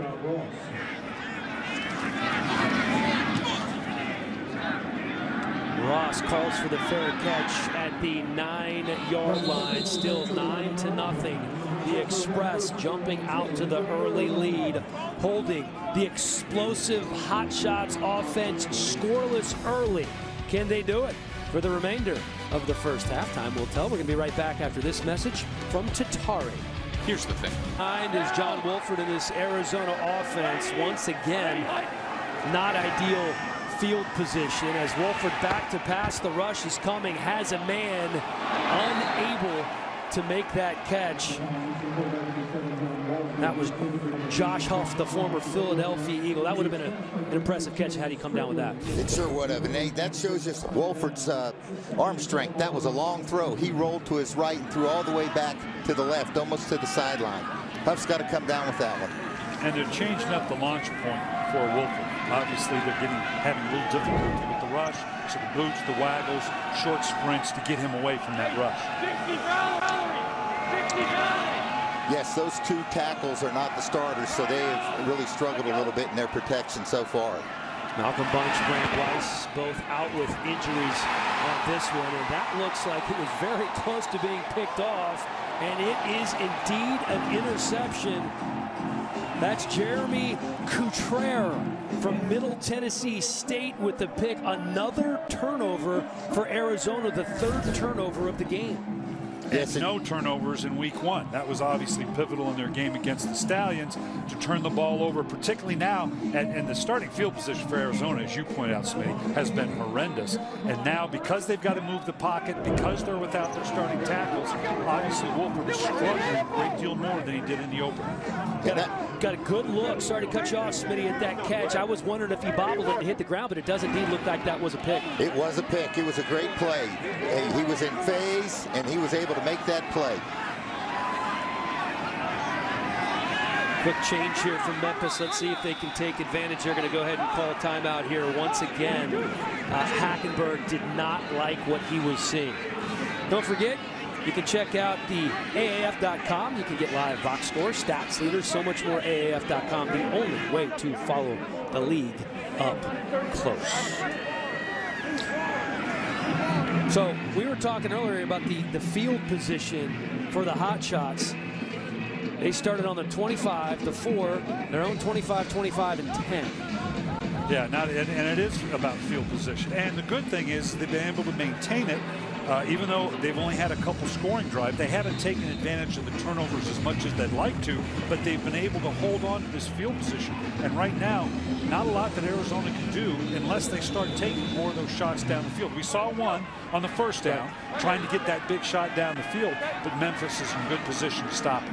A: Ross calls for the fair catch at the 9-yard line. Still 9-0. The Express jumping out to the early lead, holding the explosive Hotshots offense scoreless early. Can they do it for the remainder of the first half? Time will tell. We're going to be right back after this message from Tatari.
I: Here's the thing.
A: Behind is John Wolford in this Arizona offense. Once again, not ideal field position as Wolford back to pass. The rush is coming, has a man, unable to make that catch. That was Josh Huff, the former Philadelphia Eagle. That would have been an impressive catch had he come down with that.
D: It sure would have. And that shows us Wolford's arm strength. That was a long throw. He rolled to his right and threw all the way back to the left, almost to the sideline. Huff's got to come down with that one.
C: And they're changing up the launch point for Wolford. Obviously, they're having a little difficulty with the rush. So the boots, the waggles, short sprints to get him away from that rush.
D: Yes, those 2 tackles are not the starters, so they have really struggled a little bit in their protection so far.
A: Malcolm Bunch, Brand Weiss, both out with injuries on this one, and that looks like it was very close to being picked off, and it is indeed an interception. That's Jeremy Couture from Middle Tennessee State with the pick. Another turnover for Arizona, the 3rd turnover of the game.
C: Yes, no turnovers in week 1. That was obviously pivotal in their game against the Stallions to turn the ball over, particularly now. And the starting field position for Arizona, as you point out, Smitty, has been horrendous. And now, because they've got to move the pocket, because they're without their starting tackles, obviously Wolford is struggling a great deal more than he did in the opener.
A: Got a good look. Sorry to cut you off, Smitty, at that catch. I was wondering if he bobbled it and hit the ground, but it does indeed look like that was a pick.
D: It was a pick. It was a great play. He was in phase, and he was able to make that play.
A: Quick change here from Memphis. Let's see if they can take advantage. They're going to go ahead and call a timeout here once again. Hackenberg did not like what he was seeing. Don't forget, you can check out the AAF.com. You can get live box scores, stats, leaders, so much more. AAF.com, the only way to follow the league up close. So we were talking earlier about the field position for the Hotshots. They started on the 25, the 4, their own 25, 25, and 10.
C: Yeah, and it is about field position. And the good thing is they've been able to maintain it. Even though they've only had a couple scoring drives, they haven't taken advantage of the turnovers as much as they'd like to, but they've been able to hold on to this field position. And right now, not a lot that Arizona can do unless they start taking more of those shots down the field. We saw one on the 1st down, trying to get that big shot down the field, but Memphis is in good position to stop it.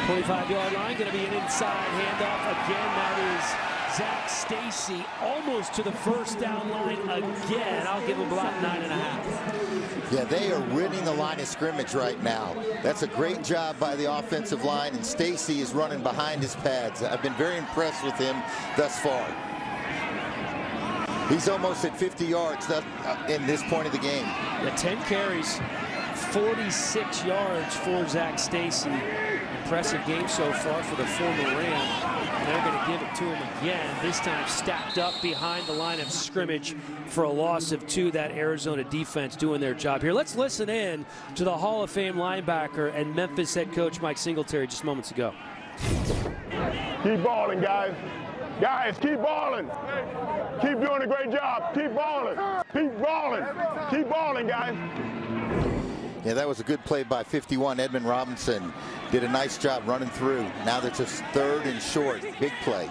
A: 25-yard line, going to be an inside handoff again. That is Zach Stacy, almost to the first down line again. I'll give him about 9.5.
D: Yeah, they are ridding the line of scrimmage right now. That's a great job by the offensive line, and Stacy is running behind his pads. I've been very impressed with him thus far. He's almost at 50 yards in this point of the game.
A: Yeah, 10 carries, 46 yards for Zach Stacy. Impressive game so far for the former Ram. And they're going to give it to him again, this time stacked up behind the line of scrimmage for a loss of 2. That Arizona defense doing their job here. Let's listen in to the Hall of Fame linebacker and Memphis head coach Mike Singletary just moments ago.
I: Keep balling, guys. Guys, keep balling. Keep doing a great job. Keep balling. Keep balling. Keep balling, guys.
D: Yeah, that was a good play by 51. Edmund Robinson did a nice job running through. Now that's just 3rd and short. Big play.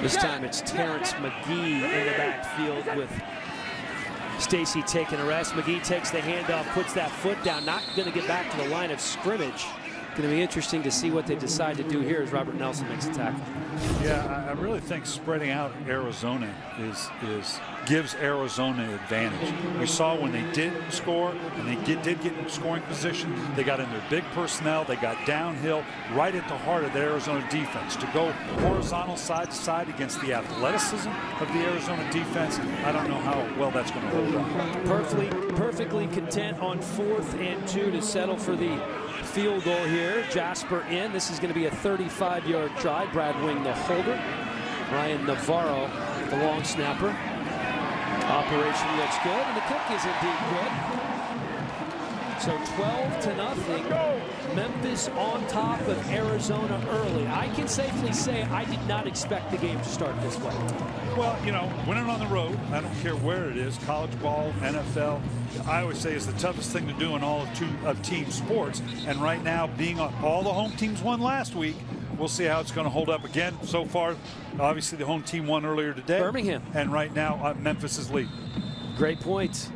A: This time it's Terrence McGee in the backfield with Stacy taking a rest. McGee takes the handoff, puts that foot down. Not going to get back to the line of scrimmage. Going to be interesting to see what they decide to do here as Robert Nelson makes a tackle.
C: Yeah, I really think spreading out Arizona gives Arizona advantage. We saw when they did score and they did get in scoring position, they got in their big personnel, they got downhill right at the heart of the Arizona defense. To go horizontal side to side against the athleticism of the Arizona defense, I don't know how well that's going to hold up.
A: Perfectly content on 4th and 2 to settle for the field goal here. Jasper in. This is going to be a 35-yard try. Brad Wing, the holder. Ryan Navarro, the long snapper. Operation looks good, and the kick is indeed good. So 12-0. Memphis on top of Arizona early. I can safely say I did not expect the game to start this way.
C: Well, you know, winning on the road, I don't care where it is, college ball, NFL, I always say is the toughest thing to do in all of team sports. And right now, being on all the home teams won last week, we'll see how it's going to hold up again. So far, obviously the home team won earlier today.
A: Birmingham.
C: And right now, Memphis is leading.
A: Great point.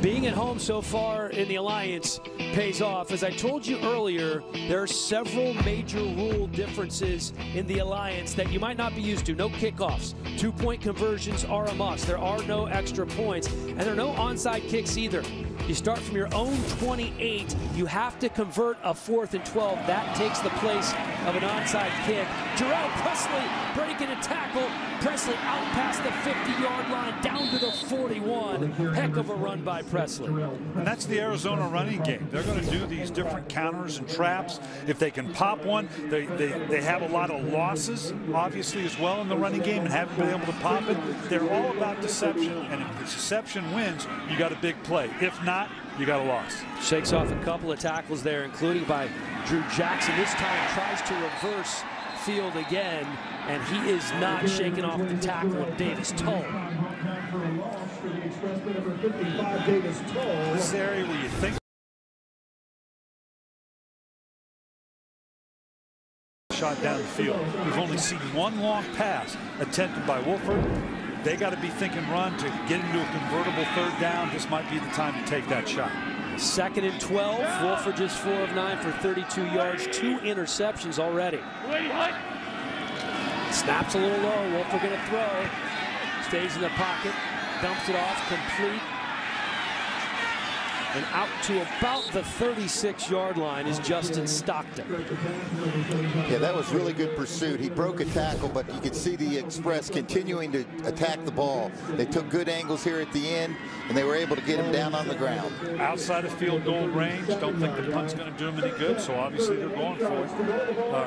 A: Being at home so far in the Alliance pays off. As I told you earlier, there are several major rule differences in the Alliance that you might not be used to. No kickoffs. 2-point conversions are a must. There are no extra points, and there are no onside kicks either. You start from your own 28. You have to convert a 4th and 12. That takes the place of an onside kick. Jarrell Presley breaking a tackle. Presley out past the 50-yard line, down to the 41. Heck of a run by Presley.
C: And that's the Arizona running game. They're going to do these different counters and traps. If they can pop one, they have a lot of losses, obviously, as well in the running game and haven't been able to pop it. They're all about deception, and if the deception wins, you got a big play. If not, you got a loss.
A: Shakes off a couple of tackles there, including by Drew Jackson. This time tries to reverse field again, and he is not shaking off the tackle of Davis Tull.
C: This area where you think shot down the field. We've only seen one long pass attempted by Wolford. They got to be thinking run to get into a convertible 3rd down. This might be the time to take that shot.
A: 2nd and 12. Wolford just 4 of 9 for 32 yards, 2 interceptions already. Snaps a little low. Wolford going to throw. Stays in the pocket. Dumps it off, complete. And out to about the 36-yard line is Justin Stockton.
D: Yeah, that was really good pursuit. He broke a tackle, but you could see the Express continuing to attack the ball. They took good angles here at the end, and they were able to get him down on the ground.
C: Outside of field goal range, don't think the punt's going to do him any good, so obviously they're going for it.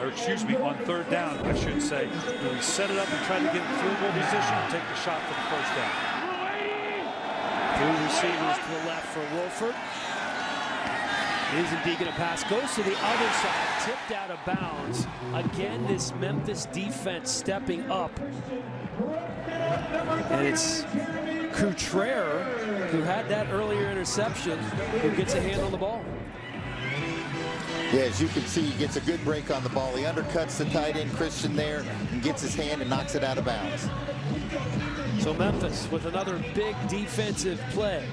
C: Or excuse me, on 3rd down, I should say. We set it up and tried to get in field goal position and take the shot for the 1st down.
A: 2 receivers to the left for Wolford. Is indeed going to pass. Goes to the other side. Tipped out of bounds. Again, this Memphis defense stepping up. And it's Couture, who had that earlier interception, who gets a hand on the ball.
D: Yeah, as you can see, he gets a good break on the ball. He undercuts the tight end Christian there and gets his hand and knocks it out of bounds.
A: So Memphis with another big defensive play.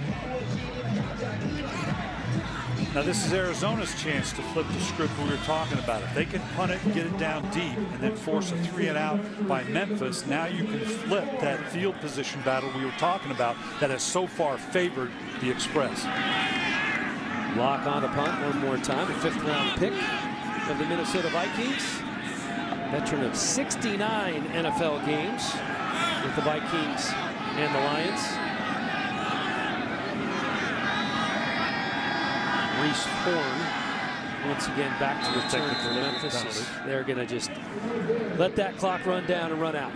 C: Now this is Arizona's chance to flip the script we were talking about. If they can punt it and get it down deep and then force a 3-and-out by Memphis, now you can flip that field position battle we were talking about that has so far favored the Express.
A: Lock on the punt one more time. A 5th-round pick of the Minnesota Vikings. Veteran of 69 NFL games with the Vikings and the Lions. Reese Horn once again back to return for Memphis. They're going to just let that clock run down and run out.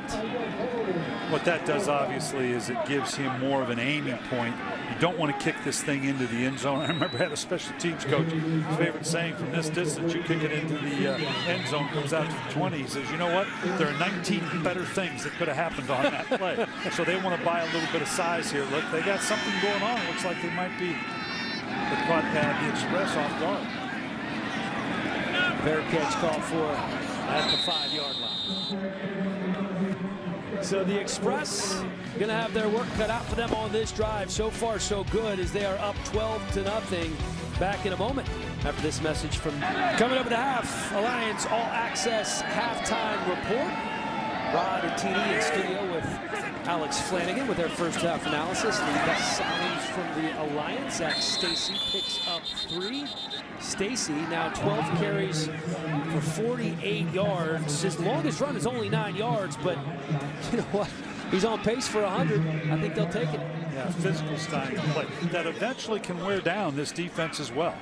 C: What that does obviously is it gives him more of an aiming point. You don't want to kick this thing into the end zone. I remember I had a special teams coach, his favorite saying, from this distance, you kick it into the end zone, comes out to the 20. He says, you know what? There are 19 better things that could have happened on that play. So they want to buy a little bit of size here. Look, they got something going on. It looks like they might be caught the Express off guard.
A: Fair catch called for at the 5-yard line. So the Express going to have their work cut out for them on this drive. So far, so good, as they are up 12-0. Back in a moment after this message from coming up at the half. Alliance All Access halftime report. Rod and TD in studio with Alex Flanagan with their first half analysis. The best sounds from the Alliance. Zach Stacy picks up 3. Stacy now 12 carries for 48 yards. His longest run is only 9 yards, but you know what? He's on pace for 100. I think they'll take it.
C: Yeah, physical style of play that eventually can wear down this defense as well.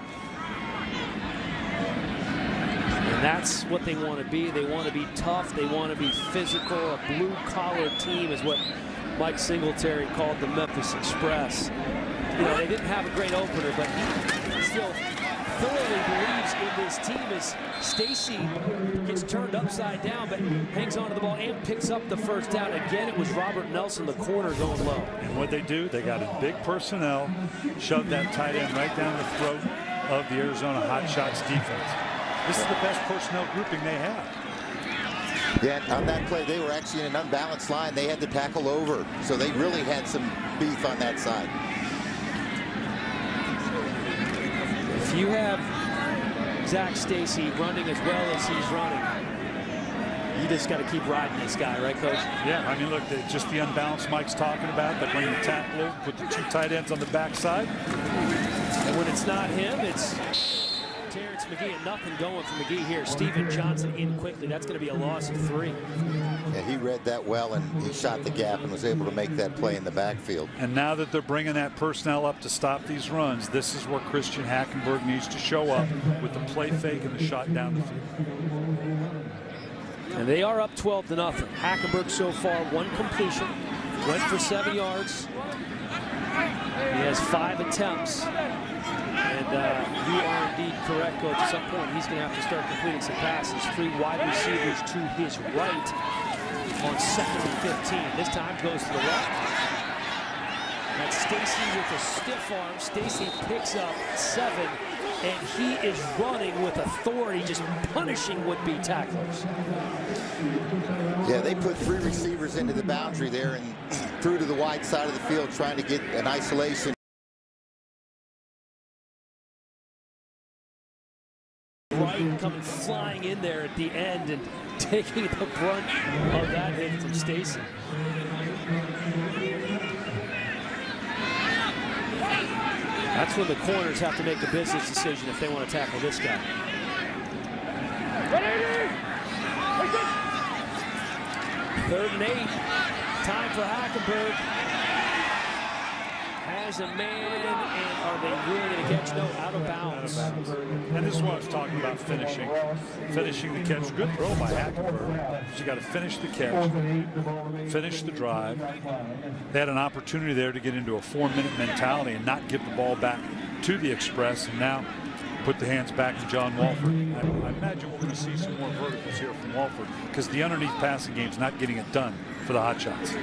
A: And that's what they want to be. They want to be tough. They want to be physical. A blue-collar team is what Mike Singletary called the Memphis Express. You know, they didn't have a great opener, but he still thoroughly believes in this team as Stacy gets turned upside down, but hangs on to the ball and picks up the first down. Again, it was Robert Nelson, the corner, going low.
C: And what they do, they got a big personnel, shoved that tight end right down the throat of the Arizona Hotshots defense. This is the best personnel grouping they have.
D: Yeah, on that play, they were actually in an unbalanced line. They had to tackle over, so they really had some beef on that side.
A: If you have Zach Stacy running as well as he's running, you just got to keep riding this guy, right, Coach?
C: Yeah, I mean, look, just the unbalance Mike's talking about. They bring the tackle over, put the 2 tight ends on the backside.
A: And when it's not him, it's Terrence McGee, and nothing going for McGee here. Steven Johnson in quickly. That's going to be a loss of 3.
D: Yeah, he read that well, and he shot the gap and was able to make that play in the backfield.
C: And now that they're bringing that personnel up to stop these runs, this is where Christian Hackenberg needs to show up with the play fake and the shot down the field.
A: And they are up 12-0. Hackenberg so far 1 completion, went for 7 yards. He has 5 attempts. And you are indeed correct, Coach. At some point, he's going to have to start completing some passes. 3 wide receivers to his right on 2nd and 15. This time goes to the left. That's Stacy with a stiff arm. Stacy picks up 7, and he is running with authority, just punishing would-be tacklers.
D: Yeah, they put 3 receivers into the boundary there and threw to the wide side of the field, trying to get an isolation.
A: Right, coming flying in there at the end and taking the brunt of that hit from Stacy. That's when the corners have to make a business decision if they want to tackle this guy. 3rd and 8. Time for Hackenberg. Has a man, and are they really going to catch? No, out of bounds.
C: And this is what I was talking about, finishing the catch. Good throw by Hackenberg. But you got to finish the catch, finish the drive. They had an opportunity there to get into a 4-minute mentality and not give the ball back to the Express, and now put the hands back in John Walford. I imagine we're going to see some more verticals here from Walford because the underneath passing game is not getting it done for the Hotshots.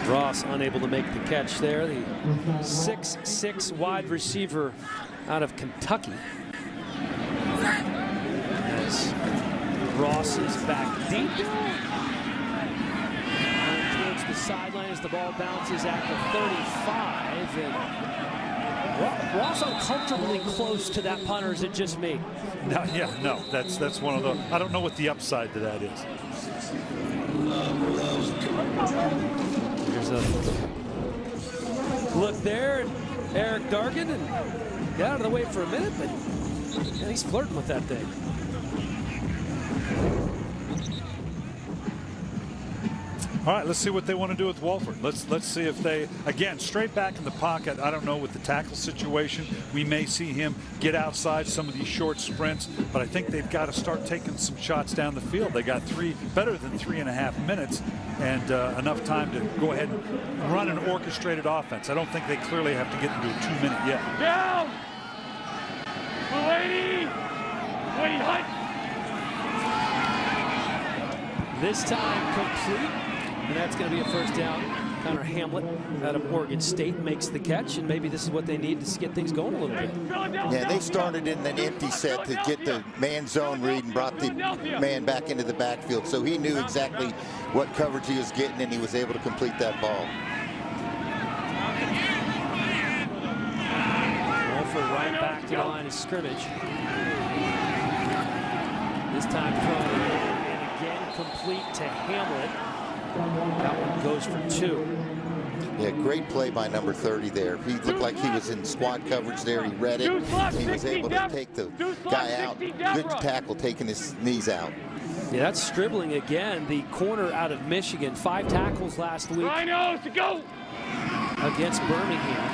A: Ross unable to make the catch there. The 6'6" wide receiver out of Kentucky. As Ross is back deep. And towards the sideline as the ball bounces at the 35. And Ross uncomfortably close to that punter. Is it just me?
C: No, yeah, no. That's one of the. I don't know what the upside to that is.
A: There's a look there, and Eric Dargan, and got out of the way for a minute, but yeah, he's flirting with that thing.
C: All right, let's see what they want to do with Wolford. Let's see if they, again, straight back in the pocket. I don't know with the tackle situation. We may see him get outside some of these short sprints, but I think they've got to start taking some shots down the field. They got better than 3.5 minutes and enough time to go ahead and run an orchestrated offense. I don't think they clearly have to get into a 2-minute yet.
B: Down! Lady! Wait, hut!
A: This time complete. And that's going to be a first down. Connor Hamlet out of Oregon State makes the catch, and maybe this is what they need to get things going a little bit.
D: Yeah, they started in an empty set to get the man zone read and brought the man back into the backfield. So he knew exactly what coverage he was getting, and he was able to complete that ball.
A: Wolford right back to the line of scrimmage. This time thrown and again complete to Hamlet. That one goes for 2.
D: Yeah, great play by number 30 there. He looked like he was in squad coverage there. He read it. He was able to take the guy out. Good tackle, taking his knees out.
A: Yeah, that's Stribling again, the corner out of Michigan. 5 tackles last week against Birmingham.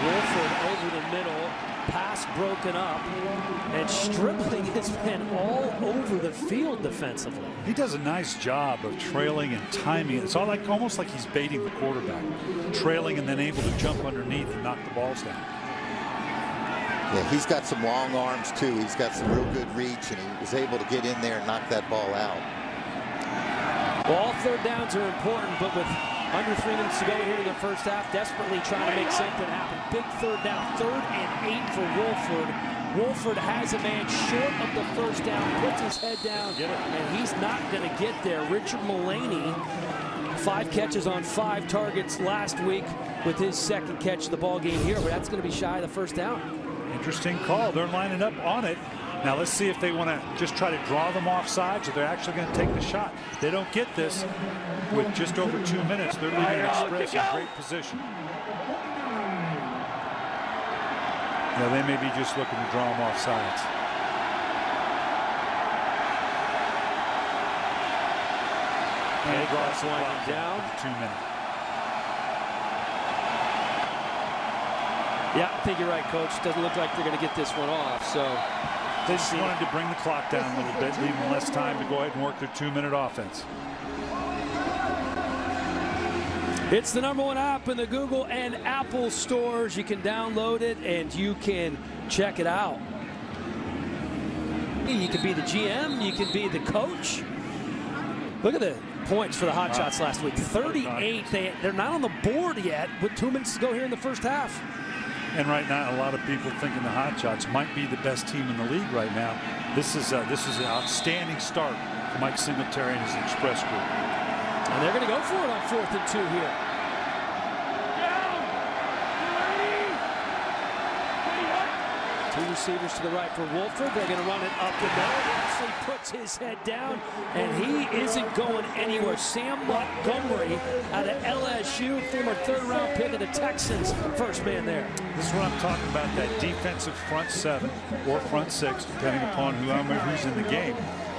A: Wolford over the middle. Pass broken up, and Stribling has been all over the field defensively.
C: He does a nice job of trailing and timing. It's almost like he's baiting the quarterback, trailing and then able to jump underneath and knock the balls down.
D: Yeah, he's got some long arms too. He's got some real good reach, and he was able to get in there and knock that ball out.
A: Well, all third downs are important, but with under 3 minutes to go here in the first half, desperately trying to make something happen. Big third down, 3rd and 8 for Wolford. Wolford has a man short of the first down, puts his head down, and he's not going to get there. Richard Mullaney, 5 catches on 5 targets last week with his 2nd catch of the ball game here, but that's going to be shy of the first down.
C: Interesting call. They're lining up on it. Now let's see if they want to just try to draw them off sides or they're actually going to take the shot. They don't get this with just over 2 minutes. They're leaving Express in great position. Yeah, they may be just looking to draw them off sides.
A: And Ross winding down.
C: 2 minutes.
A: Yeah, I think you're right, Coach. Doesn't look like they're going to get this one off. So
C: they just wanted to bring the clock down a little bit, leave them less time to go ahead and work their 2-minute offense.
A: It's the #1 app in the Google and Apple stores. You can download it and you can check it out. You can be the GM, you can be the coach. Look at the points for the Hotshots last week. 38. They're not on the board yet with 2 minutes to go here in the first half.
C: And right now, a lot of people thinking the Hotshots might be the best team in the league right now. This is an outstanding start for Mike Singletary and his Express group.
A: And they're going to go for it on 4th and 2 here. Two receivers to the right for Wolford. They're going to run it up the middle. Actually puts his head down, and he isn't going anywhere. Sam Montgomery out of LSU, former 3rd-round pick of the Texans. First man there.
C: This is what I'm talking about, that defensive front 7 or front 6, depending upon who's in the game.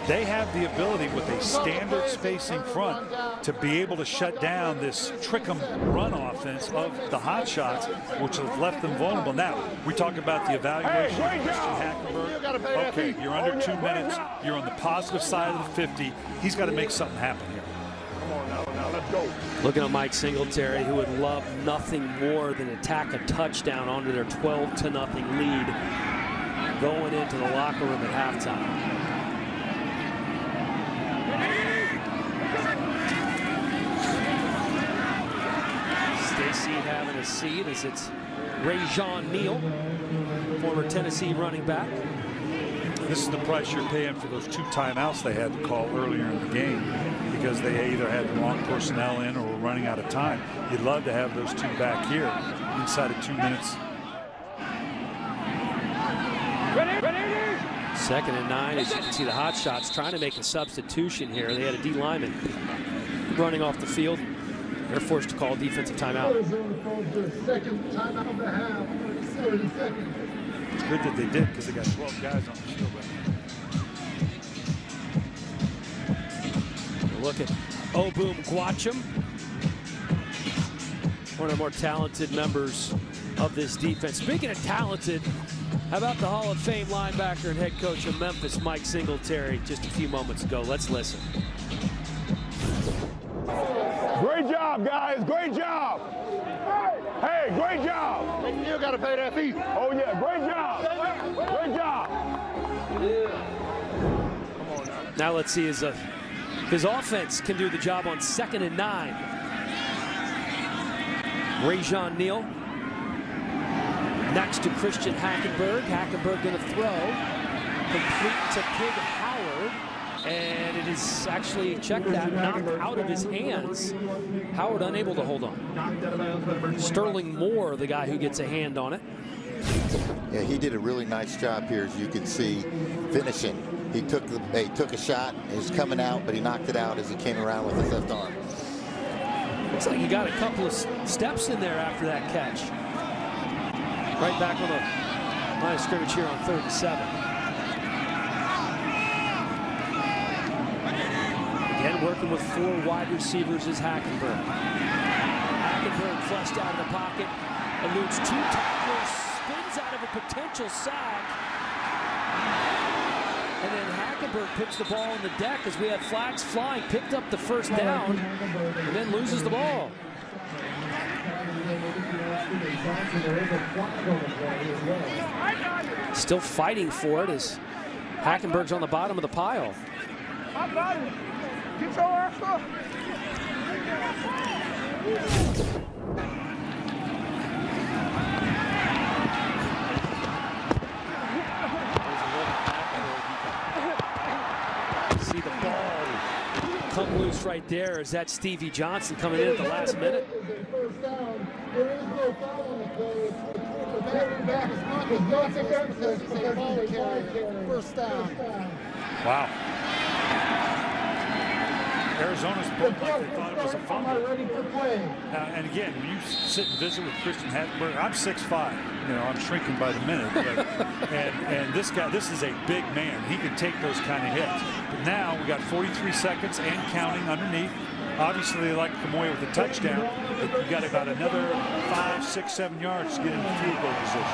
C: They have the ability with a standard spacing front to be able to shut down this trick-em run offense of the Hotshots, which has left them vulnerable. Now, we talk about the evaluation of Christian Hackenberg. Okay, you're under 2 minutes. You're on the positive side of the 50. He's got to make something happen here.
A: Looking at Mike Singletary, who would love nothing more than attack a touchdown onto their 12-0 lead going into the locker room at halftime. Stacy having a seat as it's Rajon Neal, former Tennessee running back.
C: This is the price you're paying for those 2 timeouts they had to call earlier in the game. because they either had the wrong personnel in or were running out of time. You'd love to have those two back here inside of 2 minutes.
A: Second and 9, as you can see the Hotshots trying to make a substitution here. They had a D lineman running off the field. They're forced to call a defensive timeout.
C: It's good that they did because they got 12 guys on the field right now.
A: Look at Obum Gwacham, one of the more talented members of this defense. Speaking of talented, how about the Hall of Fame linebacker and head coach of Memphis, Mike Singletary, just a few moments ago. Let's listen.
I: Great job, guys. Great job. Hey, great job.
E: You got to pay that fee.
I: Oh, yeah. Great job. Great job.
A: Now let's see his offense can do the job on 2nd and 9. Rajon Neal next to Christian Hackenberg. Hackenberg going to throw. Complete to Pig Howard. And it is actually, check that, knocked out of his hands. Howard unable to hold on. Sterling Moore, the guy who gets a hand on it.
D: Yeah, he did a really nice job here, as you can see, finishing. He took a shot, he was coming out, but he knocked it out as he came around with his left arm.
A: Looks like he got a couple of steps in there after that catch. Right back on the line of scrimmage here on 3rd and 7. Again, working with 4 wide receivers is Hackenberg. Hackenberg flushed out of the pocket, eludes 2 tackles, spins out of a potential sack. And then Hackenberg puts the ball on the deck as we have flags flying, picked up the first down, and then loses the ball. Still fighting for it as Hackenberg's on the bottom of the pile.
B: Get your ass up.
A: See the ball come loose right there. Is that Stevie Johnson coming in at the last minute?
E: First down.
C: Wow. Arizona's looked like they thought it was a fumble. And again, when you sit and visit with Christian Hackenberg, I'm 6'5". You know, I'm shrinking by the minute. But, and this guy, this is a big man. He can take those kind of hits. But now we got 43 seconds and counting underneath. Obviously, they like to come away with a touchdown. But you got about another 5, 6, 7 yards to get into field goal position.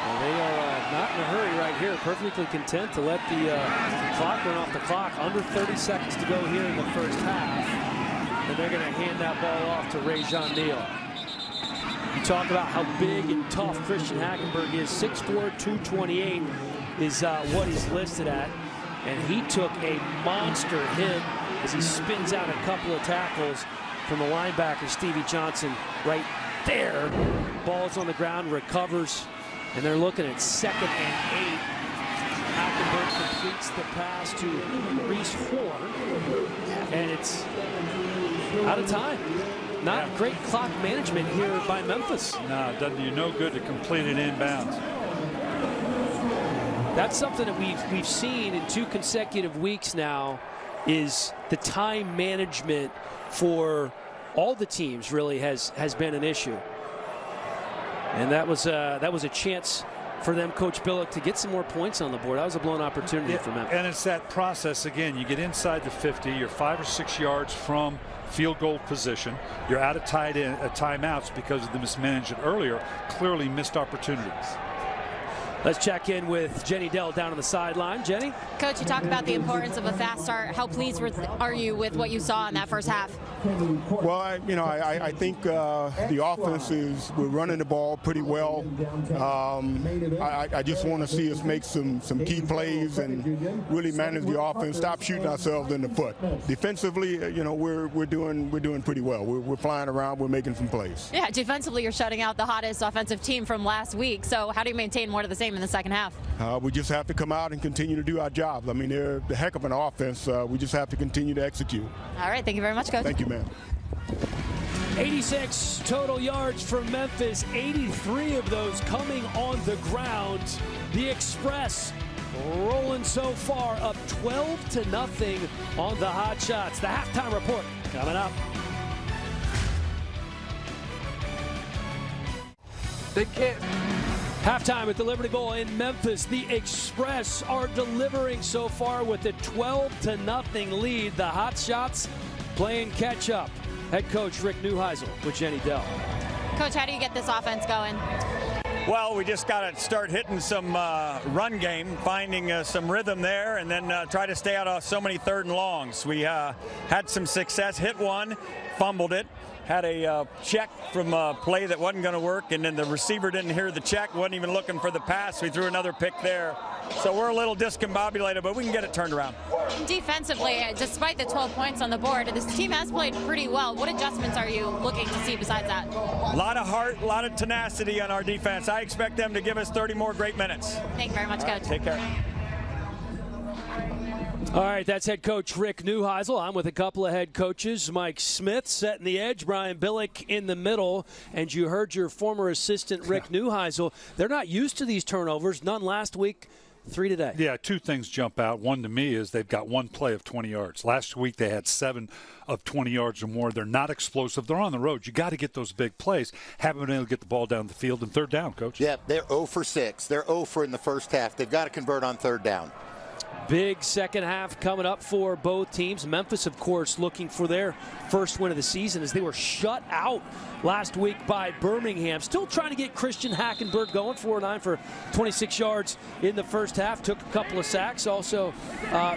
A: Well, they are not in a hurry right here. Perfectly content to let the clock run off the clock. Under 30 seconds to go here in the first half. And they're going to hand that ball off to Rajon Neal. You talk about how big and tough Christian Hackenberg is. 6'4", 228 is what he's listed at. And he took a monster hit as he spins out a couple of tackles from the linebacker, Stevie Johnson, right there. Ball's on the ground, recovers. And they're looking at 2nd and 8. Hackenberg completes the pass to Reese Horn. And it's out of time. Not great clock management here by Memphis.
C: No, it doesn't do you no good to complete it inbounds.
A: That's something that we've seen in 2 consecutive weeks now, is the time management for all the teams really has been an issue. And that was a chance for them, Coach Billick, to get some more points on the board. That was a blown opportunity for Memphis.
C: And it's that process again. You get inside the 50, you're 5 or 6 yards from field goal position. You're out of timeouts because of the mismanagement earlier. Clearly missed opportunities.
A: Let's check in with Jenny Dell down on the sideline. Jenny?
F: Coach, you talk about the importance of a fast start. How pleased are you with what you saw in that first half?
I: Well, I think the offense we're running the ball pretty well. I just want to see us make some key plays and really manage the offense, stop shooting ourselves in the foot. Defensively, we're doing pretty well. We're flying around, we're making some plays.
F: Yeah, defensively you're shutting out the hottest offensive team from last week. So how do you maintain more of the same game in the second half?
I: We just have to come out and continue to do our job. I mean, they're a heck of an offense. We just have to continue to execute.
F: All right, thank you very much, Coach.
I: Thank you, man.
A: 86 total yards for Memphis, 83 of those coming on the ground. The Express rolling so far, up 12-0 on the Hotshots. The halftime report coming up.
B: They can't.
A: Halftime at the Liberty Bowl in Memphis. The Express are delivering so far with a 12-0 lead. The Hotshots playing catch up. Head coach Rick Neuheisel with Jenny Dell.
F: Coach, how do you get this offense going?
J: Well, we just got to start hitting some run game, finding some rhythm there, and then try to stay out of so many 3rd and longs. We had some success, hit one, fumbled it, had a check from a play that wasn't going to work, and then the receiver didn't hear the check, wasn't even looking for the pass. We threw another pick there. So we're a little discombobulated, but we can get it turned around.
F: Defensively, despite the 12 points on the board, this team has played pretty well. What adjustments are you looking to see besides that?
J: A lot of heart, a lot of tenacity on our defense. I expect them to give us 30 more great minutes.
F: Thank you very much, Coach.
J: Take care.
A: All right, that's head coach Rick Neuheisel. I'm with a couple of head coaches. Mike Smith setting the edge, Brian Billick in the middle. And you heard your former assistant, Rick Neuheisel. They're not used to these turnovers. None last week, 3 today.
C: Yeah, 2 things jump out. One to me is they've got 1 play of 20 yards. Last week they had 7 of 20 yards or more. They're not explosive. They're on the road. You got to get those big plays. Haven't been able to get the ball down the field. And 3rd down, Coach.
D: Yeah, they're 0 for 6. They're 0 for in the first half. They've got to convert on 3rd down.
A: Big second half coming up for both teams. Memphis, of course, looking for their first win of the season as they were shut out last week by Birmingham. Still trying to get Christian Hackenberg going. 4-9 for 26 yards in the first half. Took a couple of sacks. Also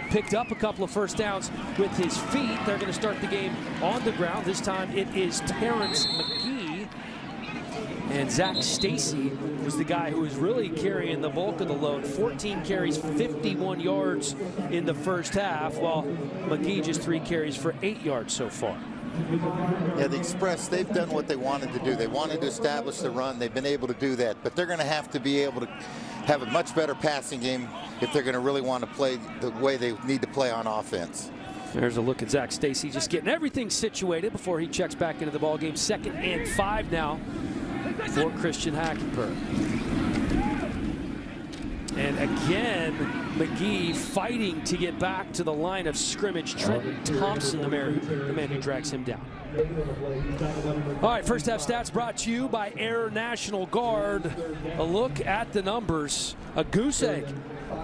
A: picked up a couple of first downs with his feet. They're going to start the game on the ground. This time it is Terrence McGee. And Zach Stacy was the guy who was really carrying the bulk of the load. 14 carries, 51 yards in the first half, while McGee just 3 carries for 8 yards so far.
D: Yeah, the Express, they've done what they wanted to do. They wanted to establish the run. They've been able to do that, but they're going to have to be able to have a much better passing game if they're going to really want to play the way they need to play on offense.
A: There's a look at Zach Stacy just getting everything situated before he checks back into the ballgame. 2nd and 5 now for Christian Hackenberg. And again, McGee fighting to get back to the line of scrimmage. Trenton Thompson, the man who drags him down. All right, first half stats brought to you by Air National Guard. A look at the numbers. A goose egg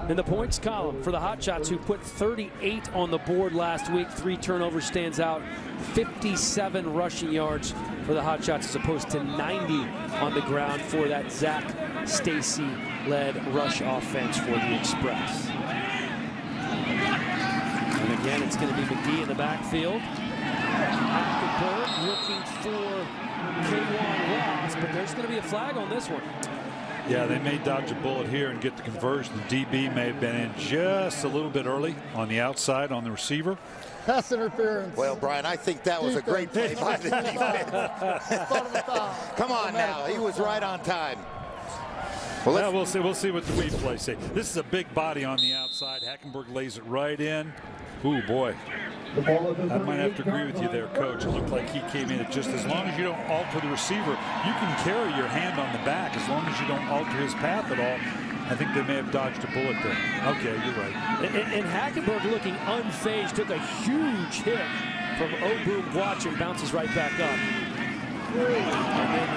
A: in the points column for the Hotshots, who put 38 on the board last week. 3 turnovers stands out. 57 rushing yards for the Hotshots as opposed to 90 on the ground for that Zach Stacy-led rush offense for the Express. And again, it's going to be McGee in the backfield. Hackenberg looking for K'Wan Ross, but there's going to be a flag on this one.
C: Yeah, they may dodge a bullet here and get the conversion. The DB may have been in just a little bit early on the outside on the receiver.
E: Pass interference.
D: Well, Brian, I think that was a great play by the defense. Come on now, he was right on time.
C: Well, yeah, we'll see what the replay say. This is a big body on the outside. Hackenberg lays it right in. Ooh, boy. I might have to agree with you there, Coach. It looked like he came in. Just as long as you don't alter the receiver, you can carry your hand on the back as long as you don't alter his path at all. I think they may have dodged a bullet there. Okay, you're right.
A: And Hackenberg looking unfazed, took a huge hit from Obum Gwach and bounces right back up. And then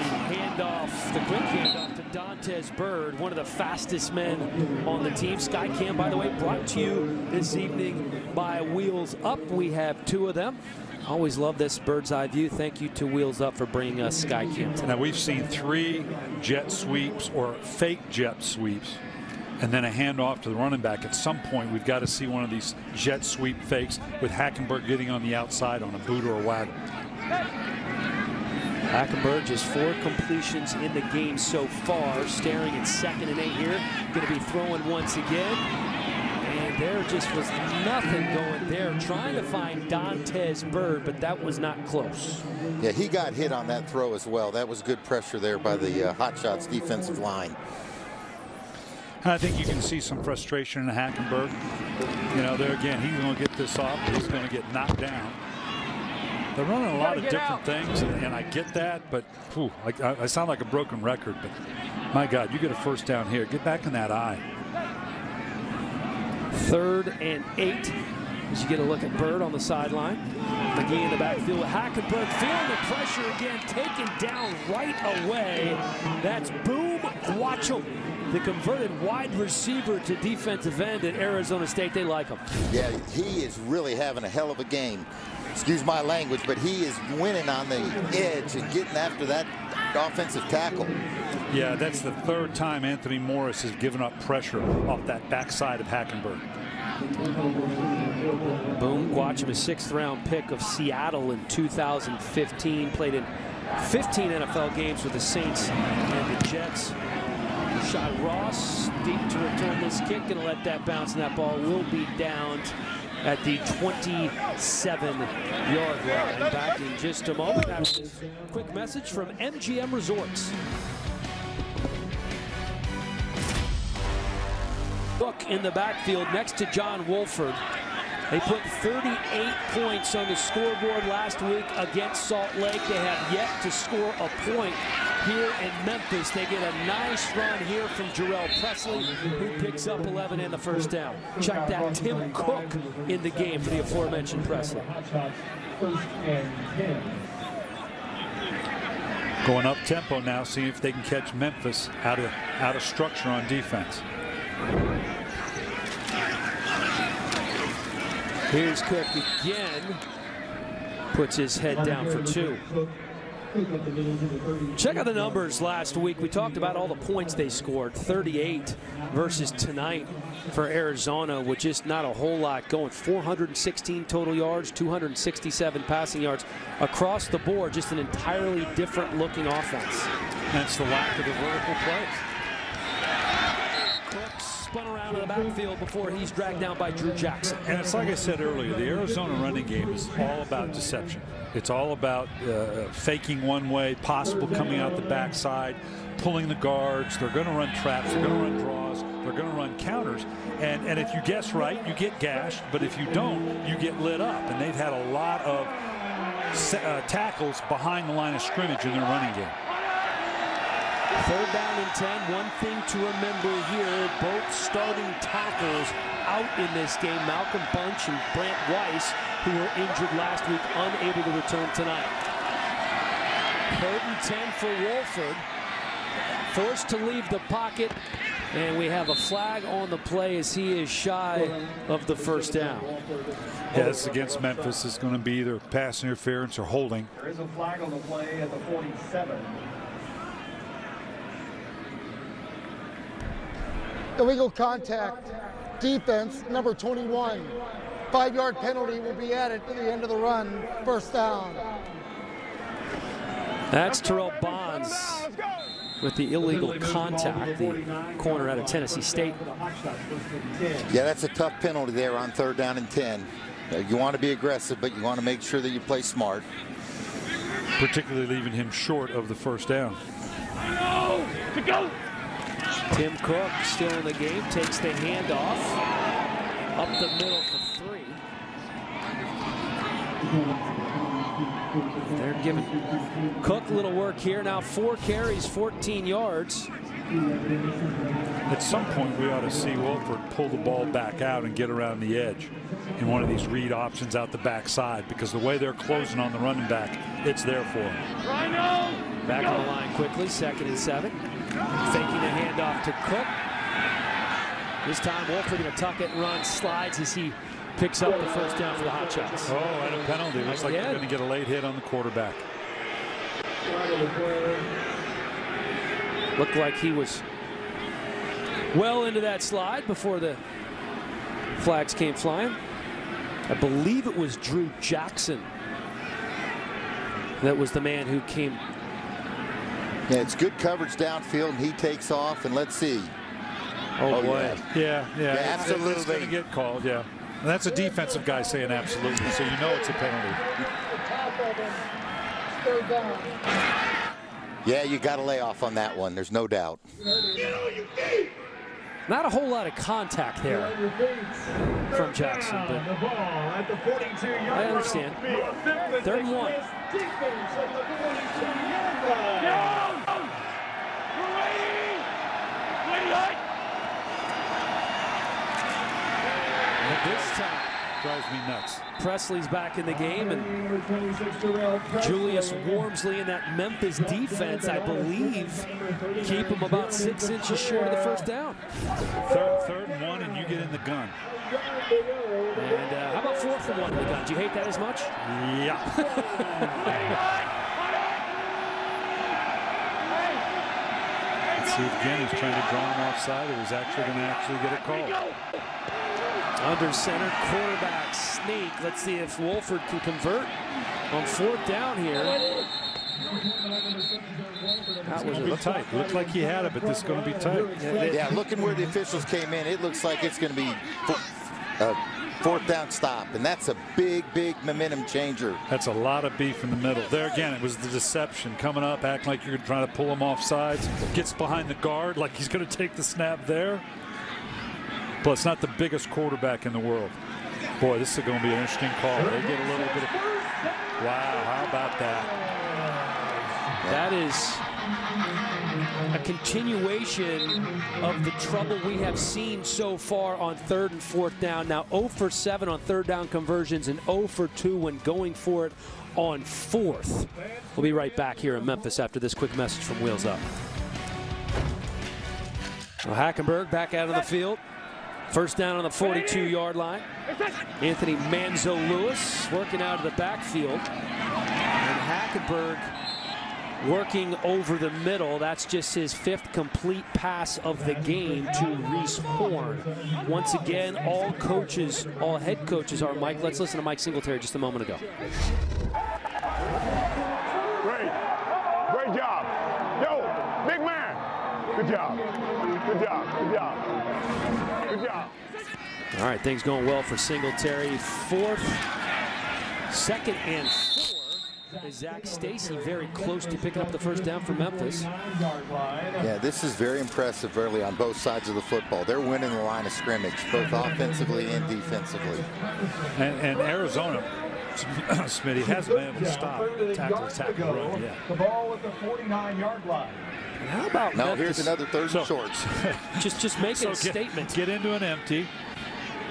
A: the quick handoff to Dantes Bird, one of the fastest men on the team. Skycam, by the way, brought to you this evening by Wheels Up. We have 2 of them. Always love this bird's eye view. Thank you to Wheels Up for bringing us Skycam tonight.
C: Now, we've seen 3 jet sweeps or fake jet sweeps and then a handoff to the running back. At some point, we've got to see one of these jet sweep fakes with Hackenberg getting on the outside on a boot or a wagon.
A: Hackenberg just 4 completions in the game so far. Staring at 2nd and 8 here. Going to be throwing once again. And there just was nothing going there. Trying to find Dantes Bird, but that was not close.
D: Yeah, he got hit on that throw as well. That was good pressure there by the Hotshots defensive line.
C: I think you can see some frustration in Hackenberg. You know, there again, he's going to get this off, but he's going to get knocked down. They're running a lot of different things, and I get that, but whew, I sound like a broken record. But my God, you get a first down here. Get back in that eye.
A: 3rd and 8. As you get a look at Bird on the sideline. McGee in the backfield. Hackenberg feeling the pressure again, taken down right away. That's Boom Watchum, the converted wide receiver to defensive end at Arizona State. They like him.
D: Yeah, he is really having a hell of a game. Excuse my language, but he is winning on the edge and getting after that offensive tackle.
C: Yeah, that's the 3rd time Anthony Morris has given up pressure off that backside of Hackenberg.
A: Boom Watchum, a 6th-round pick of Seattle in 2015. Played in 15 NFL games with the Saints and the Jets. Rashad Ross deep to return this kick. Going to let that bounce, and that ball will be downed at the 27-yard line. Back in just a moment after this quick message from MGM Resorts. Look in the backfield next to John Wolford. They put 38 points on the scoreboard last week against Salt Lake. They have yet to score a point here in Memphis. They get a nice run here from Jarrell Presley, who picks up 11 and the first down. Check that, Tim Cook in the game for the aforementioned Presley.
C: Going up tempo now, see if they can catch Memphis out of structure on defense.
A: Here's Cook again. Puts his head down for 2. Check out the numbers last week. We talked about all the points they scored. 38 versus tonight for Arizona, with just not a whole lot going. 416 total yards, 267 passing yards across the board. Just an entirely different looking offense.
C: That's the lack of the vertical plays.
A: Spun around in the backfield before he's dragged down by Drew Jackson.
C: And it's like I said earlier, the Arizona running game is all about deception. It's all about faking one way, possible coming out the backside, pulling the guards. They're going to run traps. They're going to run draws. They're going to run counters. And if you guess right, you get gashed. But if you don't, you get lit up. And they've had a lot of tackles behind the line of scrimmage in their running game.
A: 3rd down and 10. One thing to remember here, both starting tackles out in this game. Malcolm Bunch and Brant Weiss, who were injured last week, unable to return tonight. 3rd and 10 for Wolford. Forced to leave the pocket, and we have a flag on the play as he is shy of the first down.
C: Yeah, this against Memphis is going to be either pass interference or holding.
K: There is a flag on the play at the 47.
E: Illegal contact, defense, number 21. 5-yard penalty will be added to the end of the run, first down.
A: That's Terrell Bonds with the illegal contact, the corner out of Tennessee State.
D: Yeah, that's a tough penalty there on 3rd down and 10. You want to be aggressive, but you want to make sure that you play smart.
C: Particularly leaving him short of the first down.
K: To go.
A: Tim Cook still in the game, takes the handoff up the middle for 3. They're giving Cook a little work here. Now 4 carries, 14 yards.
C: At some point, we ought to see Wolford pull the ball back out and get around the edge in one of these read options out the backside, because the way they're closing on the running back, it's there for him.
A: Back on the line quickly, 2nd and 7. Faking the handoff to Cook. This time Wolford going to tuck it and run, slides as he picks up the first down for the Hotshots.
C: Oh, and a penalty. Looks like they're going to get a late hit on the quarterback.
A: Looked like he was well into that slide before the flags came flying. I believe it was Drew Jackson that was the man who came.
D: Yeah, it's good coverage downfield, and he takes off, and let's see.
A: Oh boy.
C: Yeah,
D: absolutely.
C: It's going to get called, yeah. And that's a defensive guy saying absolutely, so you know it's a penalty.
D: Yeah, you got to lay off on that one. There's no doubt.
A: Not a whole lot of contact there from Jackson, but I understand. 3rd and 1. And this time,
C: drives me nuts.
A: Presley's back in the game, and Julius Wormsley in that Memphis defense, I believe, keep him about 6 inches short of the 1st down.
C: 3rd and 1, and you get in the gun.
A: And how about 4th and 1 in the gun? Do you hate that as much?
C: Yeah. Let's see if again he's trying to draw him offside, or he's actually going to get a call.
A: Under center, quarterback sneak. Let's see if Wolford can convert on 4th down here.
C: That was tight. Looked like he had it, but this is going to be tight.
D: Yeah, looking where the officials came in, it looks like it's going to be a 4th down stop, and that's a big momentum changer.
C: That's a lot of beef in the middle. There again, it was the deception coming up, acting like you're trying to pull him off sides. Gets behind the guard like he's going to take the snap there. Plus, not the biggest quarterback in the world. Boy, this is going to be an interesting call. They get a little bit of... Wow, how about that?
A: That is a continuation of the trouble we have seen so far on 3rd and 4th down. Now 0 for 7 on 3rd down conversions and 0 for 2 when going for it on 4th. We'll be right back here in Memphis after this quick message from Wheels Up. Well, Hackenberg back out of the field. 1st down on the 42-yard line. Anthony Manzo-Lewis working out of the backfield. And Hackenberg working over the middle. That's just his 5th complete pass of the game to Reese Horn. Once again, all head coaches are Mike. Let's listen to Mike Singletary just a moment ago.
L: Great job. Yo, big man. Good job. Good job. Good job. Good job.
A: All right, things going well for Singletary. 4th, 2nd and 4. Is Zach Stacy very close to picking up the 1st down for Memphis.
D: Yeah, this is very impressive early on both sides of the football. They're winning the line of scrimmage, both offensively and defensively.
C: And Arizona, Smitty, hasn't been able to stop tackle, run yet.
K: The ball at the 49-yard line.
A: And how about
D: now
A: Memphis?
D: Here's another 3rd and shorts.
A: just making a statement.
C: Get into an empty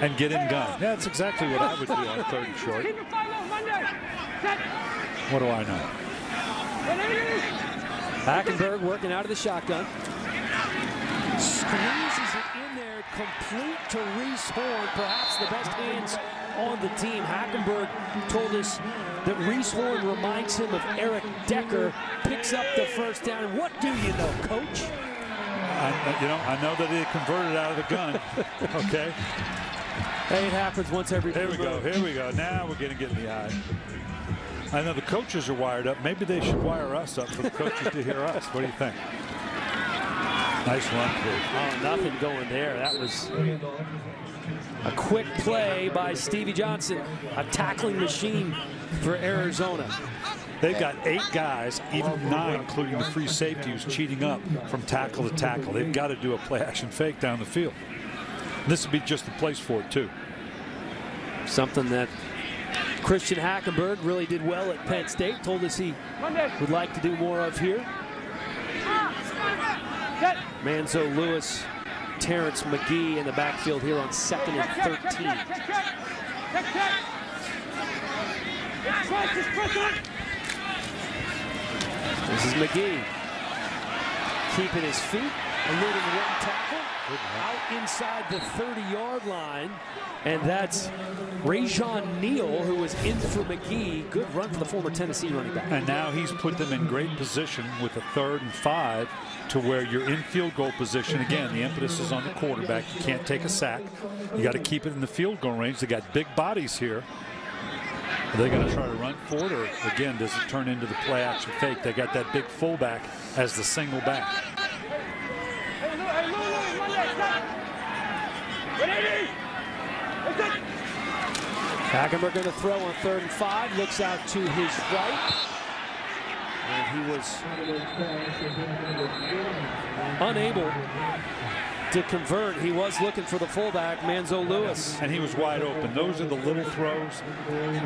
C: and get in gun. Yeah, that's exactly what I would do on 3rd and short. What do I know?
A: Hackenberg working out of the shotgun. Squeezes it in there, complete to Reese Horn, perhaps the best hands on the team. Hackenberg told us that Reese Horn reminds him of Eric Decker, picks up the 1st down. What do you know, Coach?
C: I know that he converted out of the gun. Okay.
A: Hey, it happens once every.
C: Here we go. Now we're going to get in the eye. I know the coaches are wired up. Maybe they should wire us up for the coaches to hear us. What do you think? Nice run, kid.
A: Oh, nothing going there. That was a quick play by Stevie Johnson, a tackling machine for Arizona.
C: They've got 8 guys, even 9, including the free safety, who's cheating up from tackle to tackle. They've got to do a play-action fake down the field. This would be just the place for it, too.
A: Something that Christian Hackenberg really did well at Penn State. Told us he would like to do more of here. Manzo-Lewis, Terrence McGee in the backfield here on 2nd and 13. This is McGee keeping his feet, eluding 1 tackle, out inside the 30-yard line. And that's Rajon Neal, who was in for McGee. Good run for the former Tennessee running back.
C: And now he's put them in great position with a 3rd and 5 to where you're in field goal position. Again, the impetus is on the quarterback. You can't take a sack. You got to keep it in the field goal range. They got big bodies here. Are they going to try to run for it, or again, does it turn into the play action fake? They got that big fullback as the single back.
A: Hackenberg going to throw on 3rd and 5. Looks out to his right. And he was unable to convert. He was looking for the fullback, Manzo Lewis.
C: And he was wide open. Those are the little throws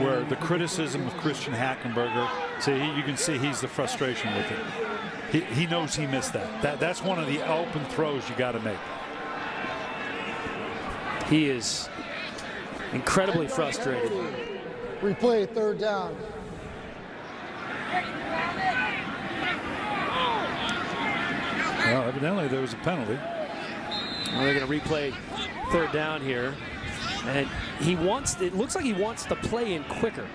C: where the criticism of Christian Hackenberger, you can see he's the frustration with it. He knows he missed that. That's one of the open throws you got to make.
A: He is incredibly frustrated.
E: Replay, 3rd down.
C: Well, evidently there was a penalty.
A: Well, they're going to replay 3rd down here. And it looks like he wants the play in quicker.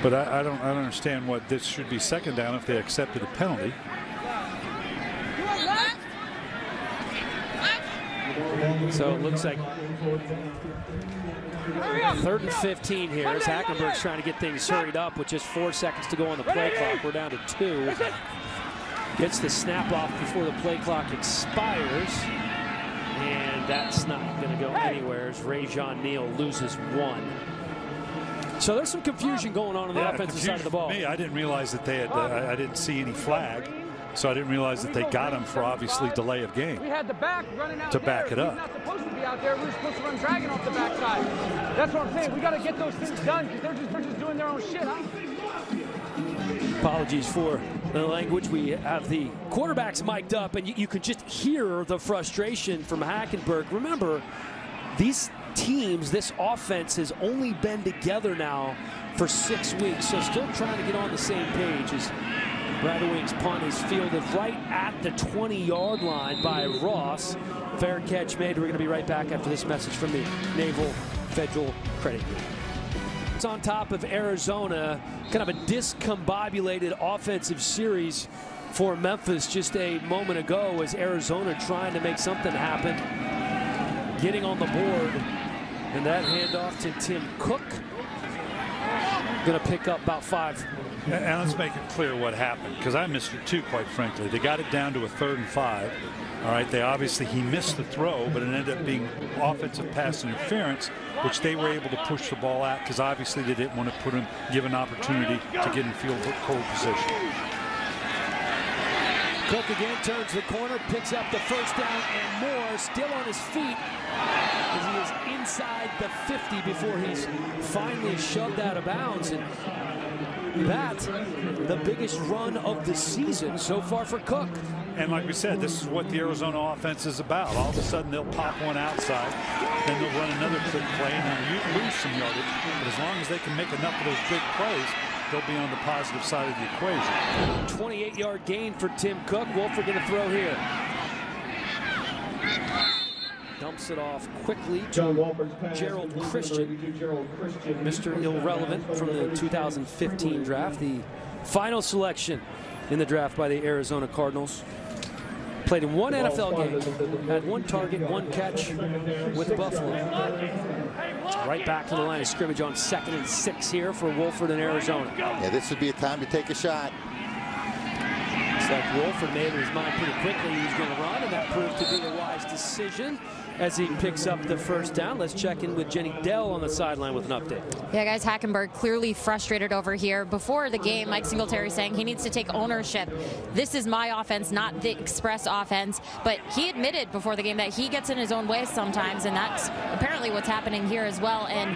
C: But I don't understand what this should be 2nd down if they accepted a penalty.
A: So it looks like 3rd and 15 here as Hackenberg's trying to get things hurried up with just 4 seconds to go on the play clock. We're down to 2. Gets the snap off before the play clock expires. And that's not going to go anywhere as Rajon Neal loses 1. So there's some confusion going on the offensive side of the ball.
C: For me, I didn't realize that they had, I didn't see any flag. So I didn't realize that they got him for obviously delay of game.
B: We had the back running out
C: to back it up.
B: He's not supposed to be out there. We're supposed to run Dragon off the backside. That's what I'm saying. We got to get those things done because they're just doing their own shit.
A: Apologies for the language. We have the quarterbacks mic'd up, and you could just hear the frustration from Hackenberg. Remember, these teams, this offense has only been together now for 6 weeks, so still trying to get on the same page as Red Wings punt is fielded right at the 20-yard line by Ross. Fair catch made. We're going to be right back after this message from the Naval Federal Credit Union. It's on top of Arizona, kind of a discombobulated offensive series for Memphis just a moment ago as Arizona trying to make something happen, getting on the board, and that handoff to Tim Cook. Going to pick up about 5.
C: And let's make it clear what happened, because I missed it too, quite frankly. They got it down to a 3rd and 5. All right, he missed the throw, but it ended up being offensive pass interference, which they were able to push the ball out because obviously they didn't want to give an opportunity to get in field goal position.
A: Cook again turns the corner, picks up the 1st down and more, still on his feet as he is inside the 50 before he's finally shoved out of bounds. And that's the biggest run of the season so far for Cook.
C: And like we said, this is what the Arizona offense is about. All of a sudden they'll pop one outside, then they'll run another quick play and then lose some yardage. But as long as they can make enough of those big plays, they'll be on the positive side of the equation.
A: 28-yard gain for Tim Cook. Wolford going to throw here. Dumps it off quickly to Gerald Christian, Mr. Irrelevant from the 2015 draft, the final selection in the draft by the Arizona Cardinals. Played in 1 NFL game, had 1 target, 1 catch with Buffalo. Right back to the line of scrimmage on 2nd and 6 here for Wolford in Arizona.
D: Yeah, this would be a time to take a shot.
A: Looks like Wolford made his mind pretty quickly he was going to run, and that proved to be a wise decision as he picks up the 1st down. Let's check in with Jenny Dell on the sideline with an update.
F: Yeah, guys, Hackenberg clearly frustrated over here. Before the game, Mike Singletary saying he needs to take ownership. This is my offense, not the Express offense. But he admitted before the game that he gets in his own way sometimes, and that's apparently what's happening here as well. And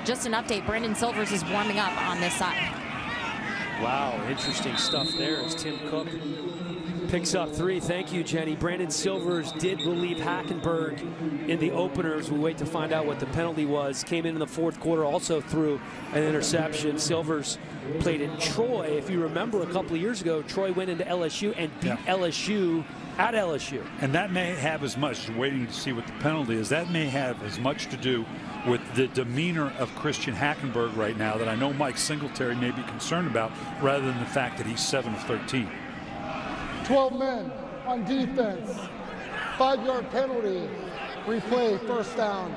F: just an update, Brandon Silvers is warming up on this side.
A: Wow, interesting stuff there as Tim Cook picks up 3. Thank you, Jenny. Brandon Silvers did relieve Hackenberg in the openers. We wait to find out what the penalty was. Came in the 4th quarter, also threw an interception. Silvers played in Troy. If you remember a couple of years ago, Troy went into LSU and beat LSU at LSU.
C: And that may have as much, waiting to see what the penalty is, that may have as much to do with the demeanor of Christian Hackenberg right now that I know Mike Singletary may be concerned about, rather than the fact that he's 7 of 13.
E: 12 men on defense. 5-yard penalty. Replay, 1st down.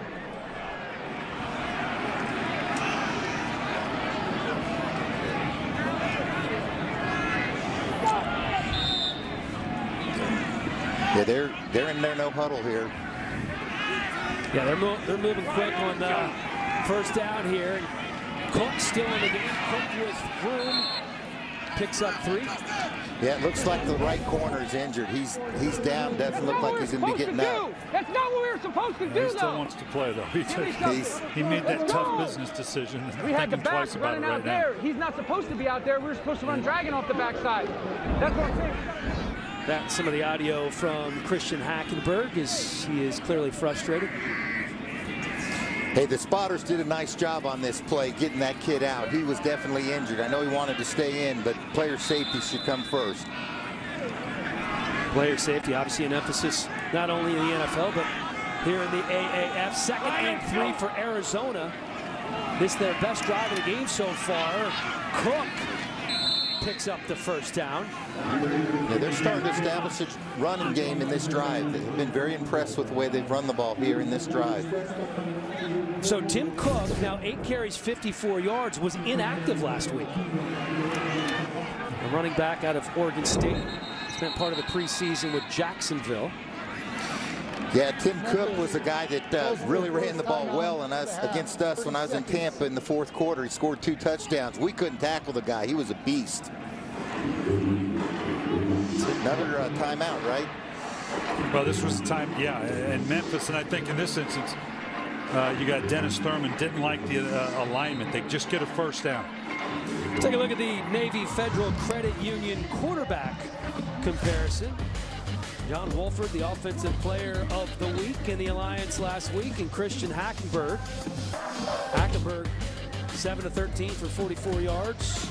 D: Yeah, they're in their no huddle here.
A: Yeah, they're moving quick on the 1st down here. Cook still in the game. Cook with room. picks up 3.
D: Yeah, it looks like the right corner is injured. He's down. Doesn't look like he's going to be getting out.
B: That's not what we were supposed to do,
C: He still wants to play, though. He made that tough business decision.
B: We had the back
C: twice about
B: running
C: it right
B: out there.
C: now.
B: He's not supposed to be out there. We were supposed to run Dragon off the backside. That's what I'm saying.
A: That's some of the audio from Christian Hackenberg as he is clearly frustrated.
D: Hey, the spotters did a nice job on this play, getting that kid out. He was definitely injured. I know he wanted to stay in, but player safety should come first.
A: Player safety, obviously an emphasis not only in the NFL, but here in the AAF. 2nd and 3 for Arizona. This is their best drive of the game so far. Cook picks up the first down.
D: Yeah, they're starting to establish a running game in this drive. They've been very impressed with the way they've run the ball here in this drive.
A: So Tim Cook, now 8 carries, 54 yards, was inactive last week. A running back out of Oregon State. Spent part of the preseason with Jacksonville.
D: Yeah, Tim Cook was a guy that really ran the ball well against us when I was in Tampa in the 4th quarter. He scored 2 touchdowns. We couldn't tackle the guy. He was a beast. Another timeout, right?
C: Well, this was the time, yeah, in Memphis, and I think in this instance, you got Dennis Thurman didn't like the alignment. They just get a first down.
A: Take a look at the Navy Federal Credit Union quarterback comparison. John Wolford, the offensive player of the week in the Alliance last week, and Christian Hackenberg. Hackenberg 7 of 13 for 44 yards.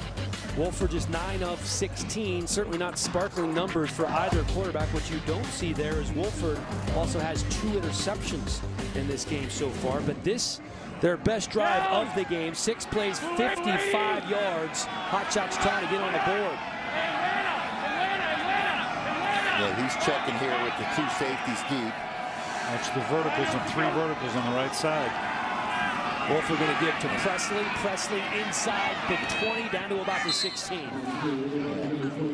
A: Wolford just 9 of 16. Certainly not sparkling numbers for either quarterback. What you don't see there is Wolford also has 2 interceptions in this game so far. But this, their best drive of the game, 6 plays, 55 yards. Hotshots trying to get on the board.
D: Yeah, he's checking here with the 2 safeties deep.
C: Watch the verticals and 3 verticals on the right side.
A: Wolford going to give to Presley. Presley inside the 20 down to about the 16.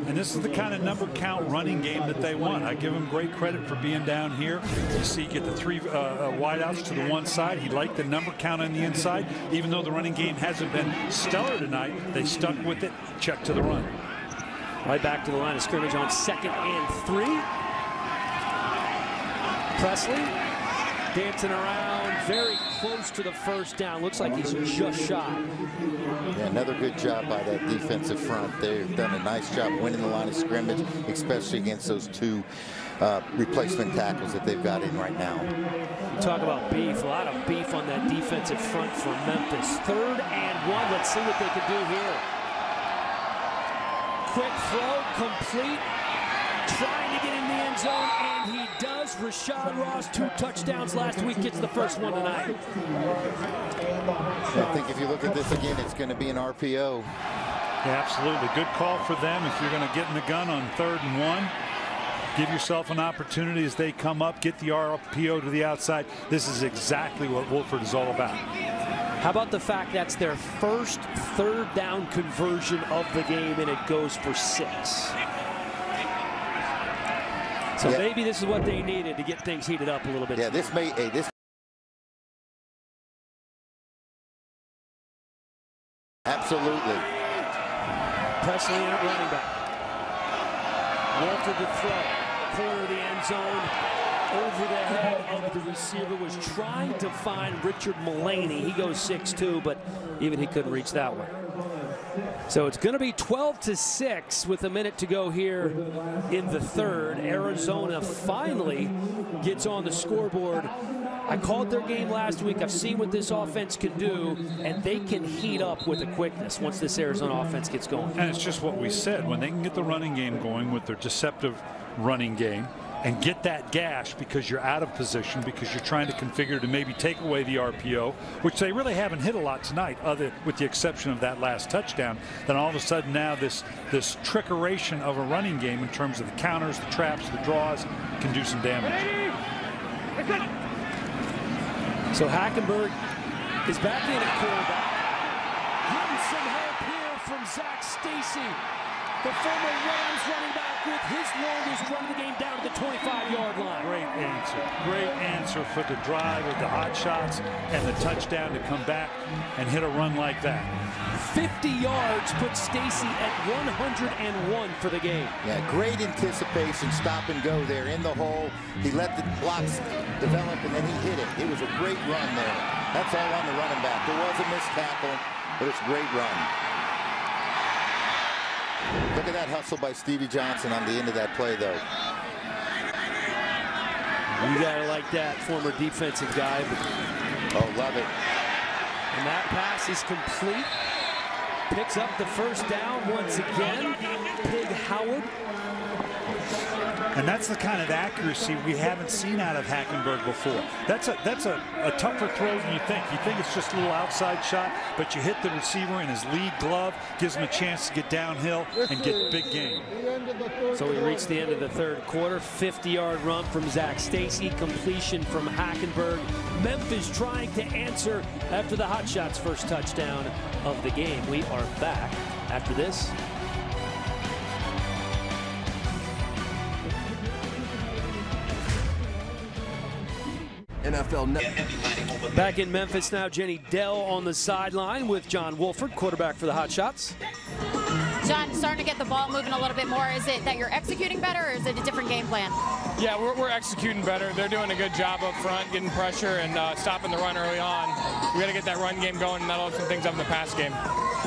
C: And this is the kind of number count running game that they want. I give him great credit for being down here. You see, get the 3 wideouts to the one side. He liked the number count on the inside. Even though the running game hasn't been stellar tonight, they stuck with it. Check to the run.
A: Right back to the line of scrimmage on 2nd and 3. Presley dancing around, very close to the first down. Looks like he's just shy.
D: Yeah, another good job by that defensive front. They've done a nice job winning the line of scrimmage, especially against those 2 replacement tackles that they've got in right now.
A: You talk about beef, a lot of beef on that defensive front for Memphis. 3rd and 1. Let's see what they can do here. Quick throw, complete, trying to get in the end zone, and he does. Rashad Ross, 2 touchdowns last week, gets the first one tonight.
D: I think if you look at this again, it's going to be an RPO.
C: Yeah, absolutely. Good call for them if you're going to get in the gun on 3rd and 1. Give yourself an opportunity as they come up, get the RPO to the outside. This is exactly what Wolford is all about.
A: How about the fact that's their first 3rd down conversion of the game, and it goes for 6. So maybe this is what they needed to get things heated up a little bit.
D: Yeah, this may, absolutely.
A: Presley at running back. Wolford to throw. Corner of the end zone. Over the head of the receiver, was trying to find Richard Mullaney. He goes 6'2", but even he couldn't reach that one. So it's going to be 12-6 with a minute to go here in the 3rd. Arizona finally gets on the scoreboard. I called their game last week. I've seen what this offense can do, and they can heat up with a quickness once this Arizona offense gets going.
C: And it's just what we said. When they can get the running game going with their deceptive running game, and get that gash because you're out of position, because you're trying to configure to maybe take away the RPO, which they really haven't hit a lot tonight, with the exception of that last touchdown. Then all of a sudden now this trickeration of a running game in terms of the counters, the traps, the draws can do some damage.
A: So Hackenberg is back in at quarterback. Getting some help here from Zach Stacy. the former Rams running back, with his longest run of the game down to the 25-yard line.
C: Great answer for the drive with the hot shots and the touchdown to come back and hit a run like that.
A: 50 yards puts Stacy at 101 for the game.
D: Yeah, great anticipation, stop and go there in the hole. He let the blocks develop and then he hit it. It was a great run there. That's all on the running back. There was a missed tackle, but it's a great run. Look at that hustle by Stevie Johnson on the end of that play, though.
A: You gotta like that, former defensive guy.
D: Oh, love it.
A: And that pass is complete. Picks up the first down once again. Pig Howard.
C: And that's the kind of accuracy we haven't seen out of Hackenberg before. That's a tougher throw than you think. You think it's just a little outside shot, but you hit the receiver in his lead glove, gives him a chance to get downhill and get big game.
A: So we reached the end of the third quarter. 50-yard run from Zach Stacy, completion from Hackenberg. Memphis trying to answer after the Hotshots' first touchdown of the game. We are back after this.
M: NFL Network.
A: Back in Memphis now, Jenny Dell on the sideline with John Wolford, quarterback for the Hotshots.
F: John, starting to get the ball moving a little bit more. Is it that you're executing better, or is it a different game plan?
B: Yeah, we're executing better. They're doing a good job up front, getting pressure and stopping the run early on. We got to get that run game going, and that'll open things up in the pass game.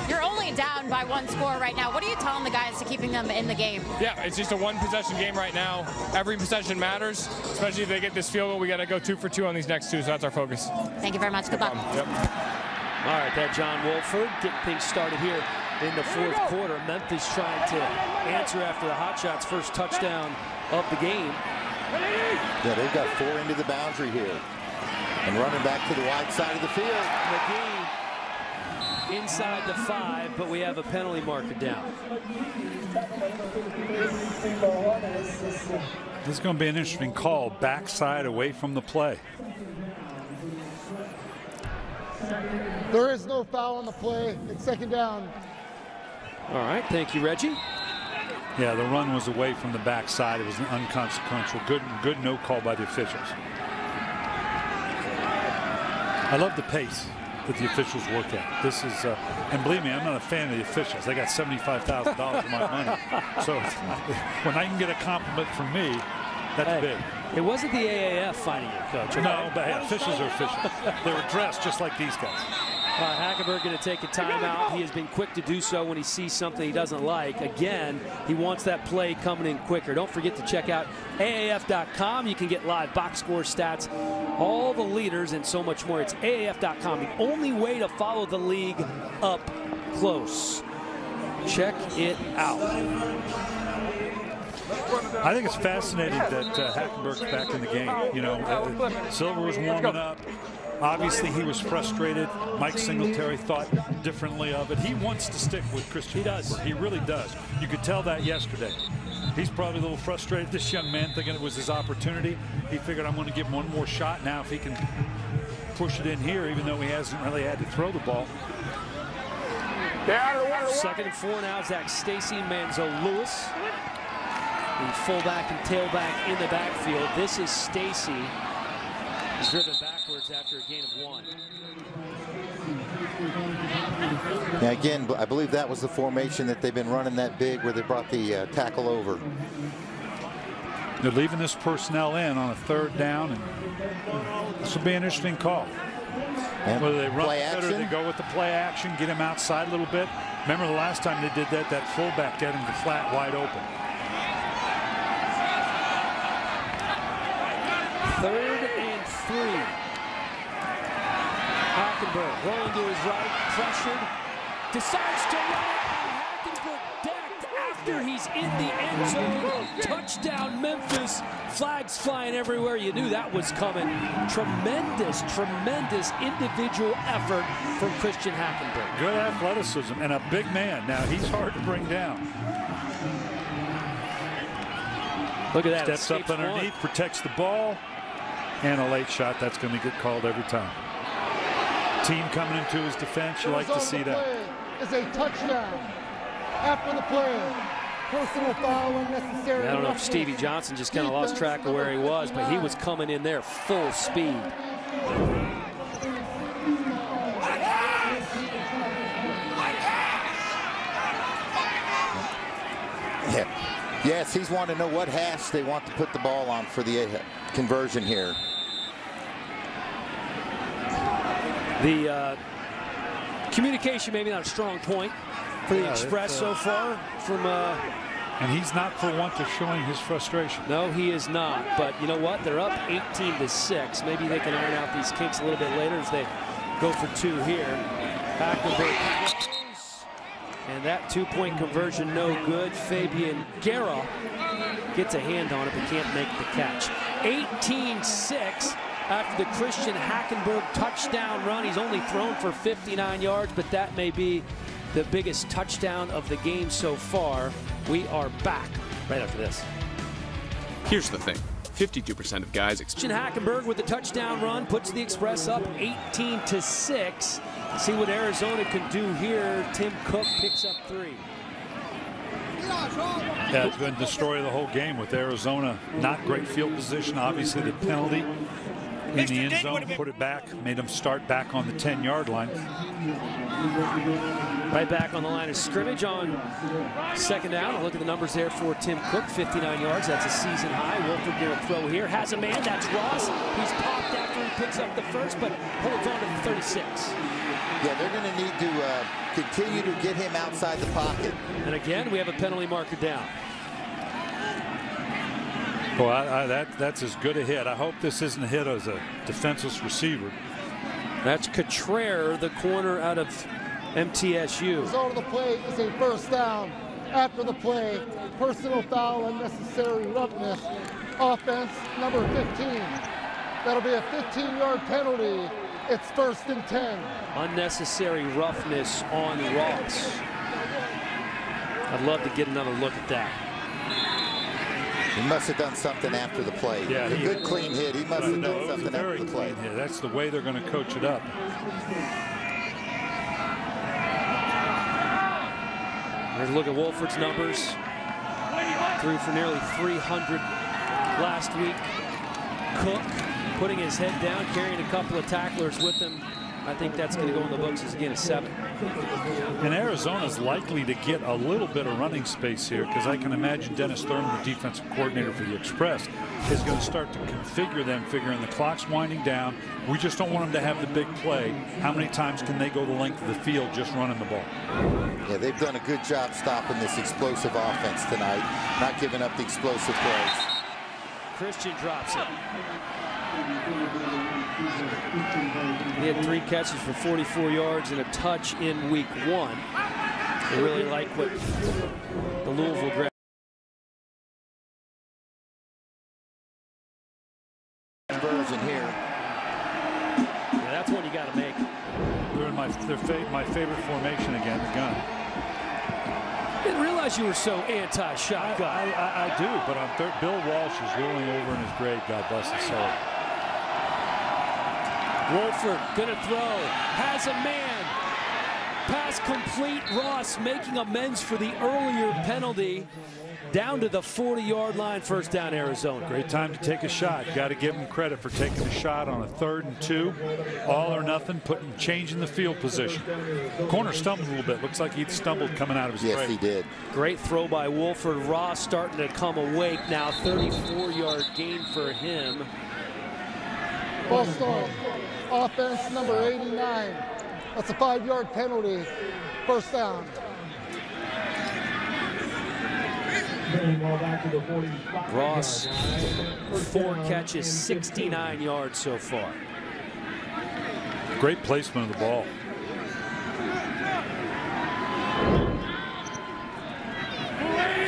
F: You're only down by one score right now. What are you telling the guys to keeping them in the game?
B: Yeah, it's just a one-possession game right now. Every possession matters, especially if they get this field goal. We got to go 2 for 2 on these next two, so that's our focus.
F: Thank you very much. Good luck.
B: Yep.
A: All right, that John Wolford getting things started here in the fourth quarter. Memphis trying to answer after the Hotshots' first touchdown of the game.
D: Yeah, they've got 4 into the boundary here. And running back to the wide side of the field.
A: McGee inside the 5, but we have a penalty marker down.
C: This is going to be an interesting call. Backside away from the play.
E: There is no foul on the play. It's second down.
A: All right, thank you, Reggie.
C: Yeah, the run was away from the backside. It was an unconsequential. Good no call by the officials. I love the pace that the officials work at. This is, and believe me, I'm not a fan of the officials. They got $75,000 of my money. So when I can get a compliment from me, that's big.
A: It wasn't the AAF finding you, Coach. Okay?
C: No, but hey, officials are officials. They were dressed just like these guys.
A: Hackenberg going to take a timeout. He has been quick to do so when he sees something he doesn't like. Again, he wants that play coming in quicker. Don't forget to check out AAF.com. You can get live box score stats, all the leaders, and so much more. It's AAF.com, the only way to follow the league up close. Check it out.
C: I think it's fascinating that Hackenberg's back in the game. You know, Silver was warming up. Obviously, he was frustrated. Mike Singletary thought differently of it. He wants to stick with Christian.
A: He does.
C: He really does. You could tell that yesterday. He's probably a little frustrated. This young man thinking it was his opportunity. He figured, I'm going to give him one more shot now if he can push it in here, even though he hasn't really had to throw the ball.
A: Second and 4 now. Zach Stacy, Manzo Lewis. The fullback and tailback in the backfield. This is Stacy. He's driven backwards after a gain of 1.
D: Yeah, again, I believe that was the formation that they've been running that big where they brought the tackle over.
C: They're leaving this personnel in on a 3rd down, and this will be an interesting call.
D: And
C: whether they run
D: play
C: it or
D: action.
C: they go with the play action, get him outside a little bit. Remember the last time they did that, that fullback got him the flat wide open.
A: 3rd and 3. Hackenberg rolling to his right, pressured, decides to run it, and Hackenberg decked after he's in the end zone. Touchdown Memphis. Flags flying everywhere. You knew that was coming. Tremendous, tremendous individual effort from Christian Hackenberg.
C: Good athleticism and a big man. Now he's hard to bring down.
A: Look at that.
C: Steps up underneath, protects the ball, and a late shot. That's going to get called every time. Team coming into his defense. You like to see that.
E: It's a touchdown. After the play, Personal foul, unnecessary.
A: I don't know if Stevie Johnson just kind of lost track of where he was, but he was coming in there full speed.
D: Yeah. Yes, he's wanting to know what hash they want to put the ball on for the conversion here.
A: The communication maybe not a strong point for the Express so far from
C: and he's not for want of showing his frustration.
A: No, he is not. But you know what? They're up 18-6. Maybe they can iron out these kinks a little bit later as they go for two here. Hackenberg. And that two-point conversion no good. Fabian Guerra gets a hand on it but can't make the catch. 18-6 after the Christian Hackenberg touchdown run. He's only thrown for 59 yards, but that may be the biggest touchdown of the game so far. We are back right after this.
M: Here's the thing. 52% of guys.
A: Christian Hackenberg with the touchdown run puts the Express up 18-6. See what Arizona can do here. Tim Cook picks up 3.
C: Yeah, it's been the story of the whole game with Arizona. Not great field position. Obviously, the penalty in the end zone put it back, made them start back on the 10-yard line.
A: Right back on the line of scrimmage on second down. I'll look at the numbers there for Tim Cook, 59 yards. That's a season high. Wolford going to throw here. Has a man. That's Ross. He's popped after he picks up the first, but holds on to the 36.
D: Yeah, they're going to need to continue to get him outside the pocket.
A: And again, we have a penalty marker down.
C: Well, that's as good a hit. I hope this isn't a hit as a defenseless receiver.
A: That's Cotrere, the corner out of MTSU.
E: The result of the play is a first down. After the play, personal foul, unnecessary roughness. Offense number 15. That'll be a 15-yard penalty. It's 1st and 10.
A: Unnecessary roughness on Ross. I'd love to get another look at that.
D: He must have done something after the play.
C: Yeah,
D: a good clean hit. He must have done something after the play.
C: Hit. That's the way they're going to coach it up.
A: Here's a look at Wolford's numbers. Threw for nearly 300 last week. Cook putting his head down, carrying a couple of tacklers with him. I think that's going to go in the books as again a 7.
C: And Arizona's likely to get a little bit of running space here because I can imagine Dennis Thurman, the defensive coordinator for the Express, is going to start to configure them, figuring the clock's winding down. We just don't want them to have the big play. How many times can they go the length of the field just running the ball?
D: Yeah, they've done a good job stopping this explosive offense tonight, not giving up the explosive plays.
A: Christian drops it. He had 3 catches for 44 yards and a touch in week 1. They really like what the Louisville grad.
D: Conversion here.
A: Yeah, that's one you got to make.
C: They're in my favorite formation again, the gun.
A: Didn't realize you were so anti-shotgun.
C: I do, but on third, Bill Walsh is rolling over in his grave. God bless his soul.
A: Wolford gonna throw, has a man. Pass complete. Ross making amends for the earlier penalty. Down to the 40-yard line, first down Arizona.
C: Great time to take a shot. Got to give him credit for taking a shot on a 3rd and 2. All or nothing, changing the field position. Corner stumbled a little bit. Looks like he stumbled coming out of his
D: Yes, he did.
A: Great throw by Wolford. Ross starting to come awake now. 34-yard gain for him.
E: Ball start. Offense number 89. That's a 5-yard penalty. First down.
A: Ross, 4 catches, 69 yards so far.
C: Great placement of the ball.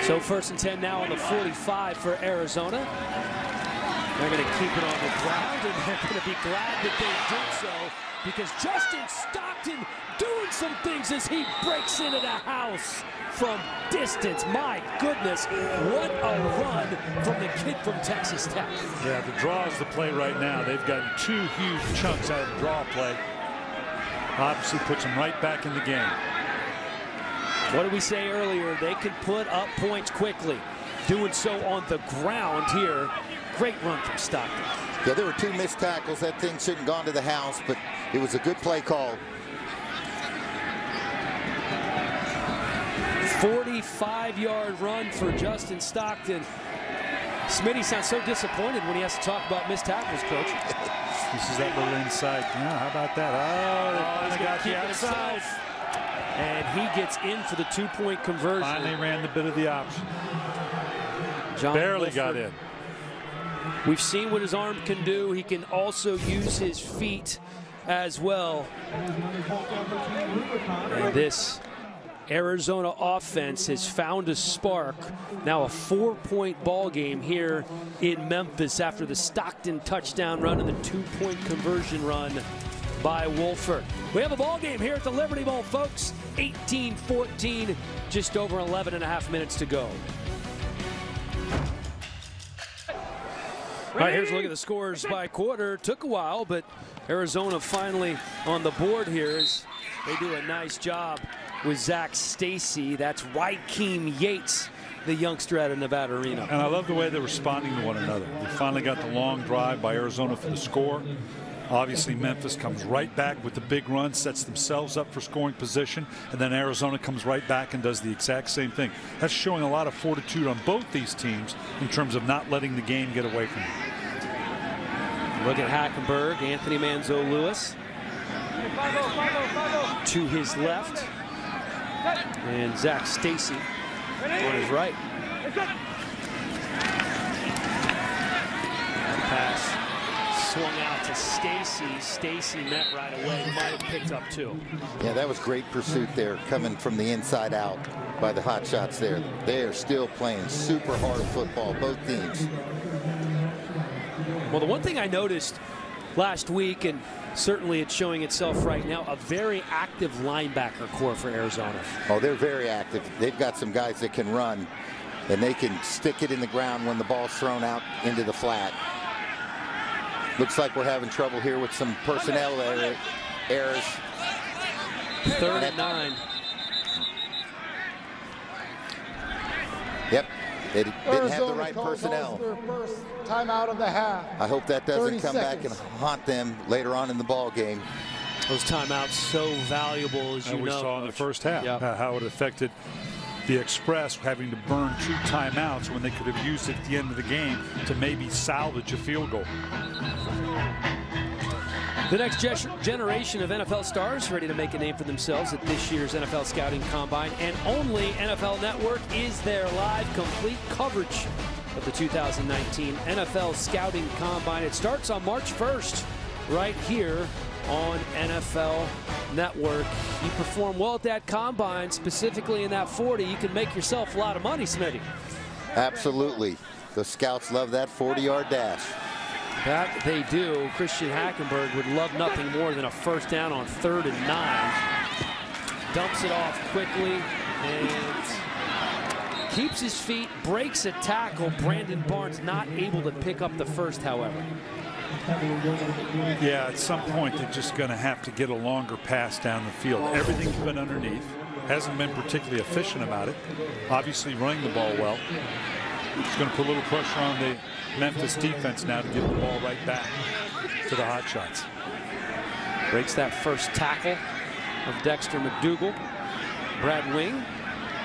A: So 1st and 10 now on the 45 for Arizona. They're going to keep it on the ground, and they're going to be glad that they did so, because Justin Stockton doing some things as he breaks into the house from distance. My goodness, what a run from the kid from Texas Tech.
C: Yeah, the draw is the play right now. They've gotten 2 huge chunks out of the draw play. Obviously puts them right back in the game.
A: What did we say earlier? They can put up points quickly. Doing so on the ground here. Great run from Stockton.
D: Yeah, there were 2 missed tackles. That thing shouldn't have gone to the house, but it was a good play call.
A: 45-yard run for Justin Stockton. Smitty sounds so disappointed when he has to talk about missed tackles, Coach.
C: This is that little inside. Yeah, how about that? Oh,
A: he's got the outside. And he gets in for the 2-point conversion.
C: Finally ran the bit of the option.
A: John
C: barely
A: Wolford
C: got in.
A: We've seen what his arm can do. He can also use his feet as well. And this Arizona offense has found a spark. Now a 4-point ball game here in Memphis after the Stockton touchdown run and the 2-point conversion run by Wolford. We have a ball game here at the Liberty Bowl, folks. 18-14, just over 11 and a half minutes to go. All right, here's a look at the scores by quarter. Took a while, but Arizona finally on the board here as they do a nice job with Zach Stacy. That's Raheem Yates, the youngster out of Nevada Arena.
C: And I love the way they're responding to one another. We finally got the long drive by Arizona for the score. Obviously, Memphis comes right back with the big run, sets themselves up for scoring position, and then Arizona comes right back and does the exact same thing. That's showing a lot of fortitude on both these teams in terms of not letting the game get away from them.
A: Look at Hackenberg, Anthony Manzo-Lewis to his left, and Zach Stacy on his right. Pass swung out to Stacy. Stacy met right away. Might have picked up 2.
D: Yeah, that was great pursuit there, coming from the inside out by the Hotshots there. They are still playing super hard football, both teams.
A: Well, the one thing I noticed last week, and certainly it's showing itself right now, a very active linebacker core for Arizona.
D: Oh, they're very active. They've got some guys that can run, and they can stick it in the ground when the ball's thrown out into the flat. Looks like we're having trouble here with some personnel errors.
A: 3rd and 9.
D: Yep, they didn't have the right personnel.
E: Their first timeout of the half.
D: I hope that doesn't come back and haunt them later on in the ball game.
A: Those timeouts so valuable, as you know.
C: We saw in the first half how it affected the Express having to burn 2 timeouts when they could have used it at the end of the game to maybe salvage a field goal.
A: The next generation of NFL stars ready to make a name for themselves at this year's NFL Scouting Combine, and only NFL Network is their live complete coverage of the 2019 NFL Scouting Combine. It starts on March 1st right here on NFL Network. You perform well at that combine, specifically in that 40, you can make yourself a lot of money, Smitty.
D: Absolutely. The scouts love that 40-yard dash.
A: That they do. Christian Hackenberg would love nothing more than a first down on 3rd and 9. Dumps it off quickly and keeps his feet, breaks a tackle. Brandon Barnes not able to pick up the first, however.
C: Yeah, at some point they're just going to have to get a longer pass down the field. Everything's been underneath. Hasn't been particularly efficient about it. Obviously running the ball well. It's going to put a little pressure on the Memphis defense now to give the ball right back to the Hotshots.
A: Breaks that first tackle of Dexter McDougal. Brad Wing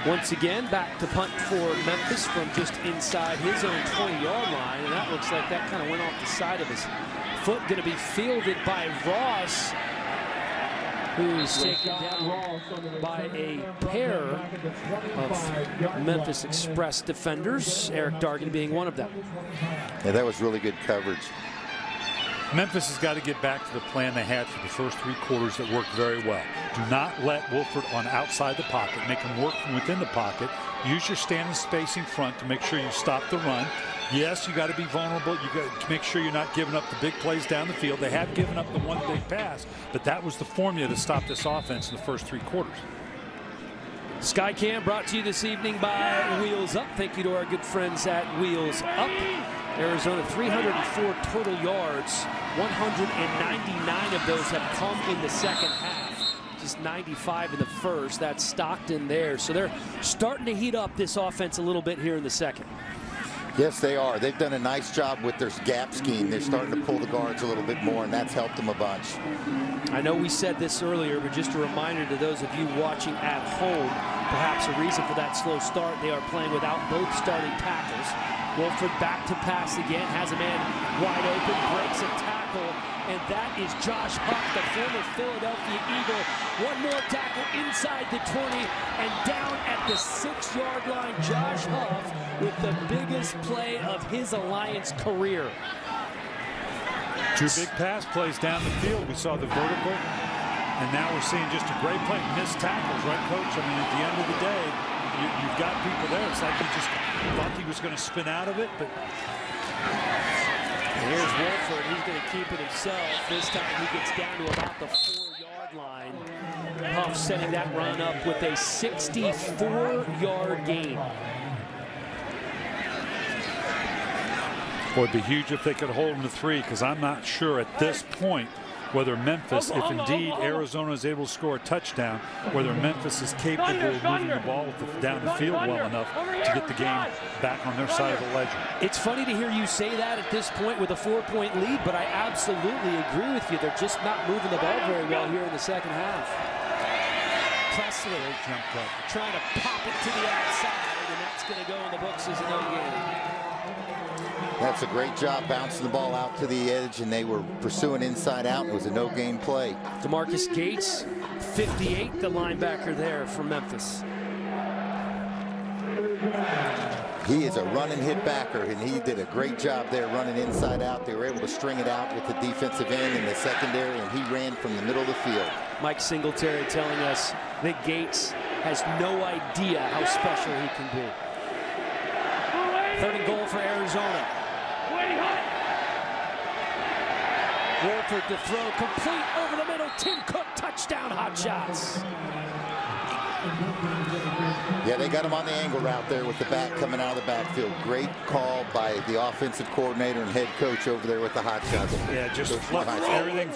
A: once again back to punt for Memphis from just inside his own 20-yard line, and that looks like that kind of went off the side of his foot. Going to be fielded by Ross, who's taken down by a pair of Memphis Express defenders, Eric Dargan being one of them.
D: Yeah, that was really good coverage.
C: Memphis has got to get back to the plan they had for the first 3 quarters that worked very well. Do not let Wolford on outside the pocket. Make him work from within the pocket. Use your standing space in front to make sure you stop the run. Yes, you got to be vulnerable. You got to make sure you're not giving up the big plays down the field. They have given up the one big pass, but that was the formula to stop this offense in the first 3 quarters.
A: Skycam brought to you this evening by Wheels Up. Thank you to our good friends at Wheels Up. Arizona 304 total yards. 199 of those have come in the second half. Memphis 95 in the first. That's Stockton there. So they're starting to heat up this offense a little bit here in the second.
D: Yes, they are. They've done a nice job with their gap scheme. They're starting to pull the guards a little bit more, and that's helped them a bunch.
A: I know we said this earlier, but just a reminder to those of you watching at home, perhaps a reason for that slow start. They are playing without both starting tackles. Wolford back to pass again, has a man wide open, breaks a tackle, and that is Josh Huff, the former Philadelphia Eagle. One more tackle inside the 20 and down at the 6-yard line. Josh Huff with the biggest play of his Alliance career.
C: 2 big pass plays down the field. We saw the vertical, and now we're seeing just a great play. Missed tackles, right, Coach? I mean, at the end of the day, you've got people there. It's like he just thought he was going to spin out of it, but
A: here's Wolford. He's going to keep it himself. This time he gets down to about the 4-yard line. Huff setting that run up with a 64-yard gain.
C: Boy, it'd be huge if they could hold him to 3, because I'm not sure at this point whether Memphis, if indeed Arizona is able to score a touchdown, whether Memphis is capable of moving the ball down the field well enough to get the game back on their side of the ledger.
A: It's funny to hear you say that at this point with a 4-point lead, but I absolutely agree with you. They're just not moving the ball very well here in the second half. Presley trying to pop it to the outside, and that's going to go in the books as a no gain.
D: That's a great job bouncing the ball out to the edge, and they were pursuing inside out. It was a no-gain play.
A: DeMarcus Gates, 58, the linebacker there for Memphis.
D: He is a run and hit backer, and he did a great job there running inside out. They were able to string it out with the defensive end in the secondary, and he ran from the middle of the field.
A: Mike Singletary telling us that Gates has no idea how special he can be. 3rd and goal for Arizona. Wolford to throw, complete over the middle. Tim Cook, touchdown, Hotshots.
D: Yeah, they got him on the angle route there with the back coming out of the backfield. Great call by the offensive coordinator and head coach over there with the Hotshots.
C: Yeah, just everything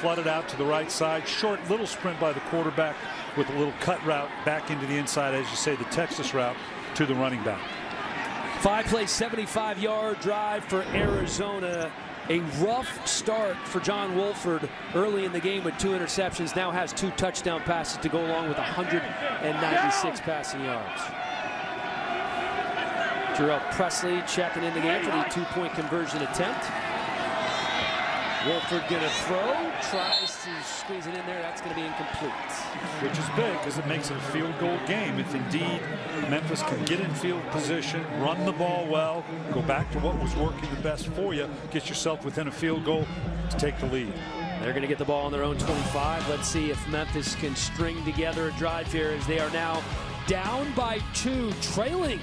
C: flooded out to the right side. Short little sprint by the quarterback with a little cut route back into the inside, as you say, the Texas route to the running back.
A: 5-play, 75-yard drive for Arizona. A rough start for John Wolford early in the game with 2 interceptions. Now has 2 touchdown passes to go along with 196 passing yards. Jarrell Presley checking in the game for the 2-point conversion attempt. Wolford going to throw, tries to squeeze it in there. That's going to be incomplete.
C: Which is big because it makes it a field goal game. If indeed Memphis can get in field position, run the ball well, go back to what was working the best for you, get yourself within a field goal to take the lead.
A: They're going to get the ball on their own 25. Let's see if Memphis can string together a drive here as they are now down by 2, trailing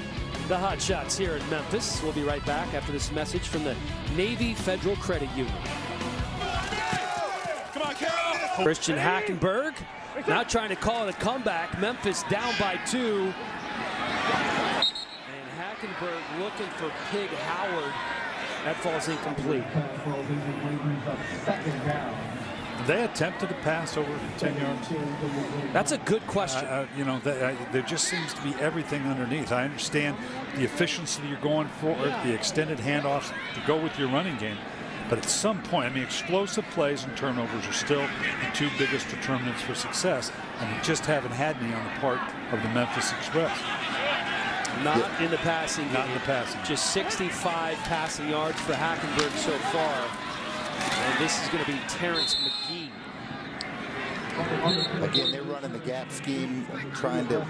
A: the Hotshots here in Memphis. We'll be right back after this message from the Navy Federal Credit Union. Christian Hackenberg now trying to call it a comeback. Memphis down by 2. And Hackenberg looking for Pig Howard. That falls incomplete.
C: They attempted to pass over 10 yards.
A: That's a good question.
C: You know, there just seems to be everything underneath. I understand the efficiency you're going for, the extended handoffs to go with your running game. But at some point, I mean, explosive plays and turnovers are still the 2 biggest determinants for success, and you just haven't had any on the part of the Memphis Express.
A: Not in the passing game.
C: Not in the passing.
A: Just 65 passing yards for Hackenberg so far. And this is going to be Terrence McGee.
D: Again, they're running the gap scheme, trying to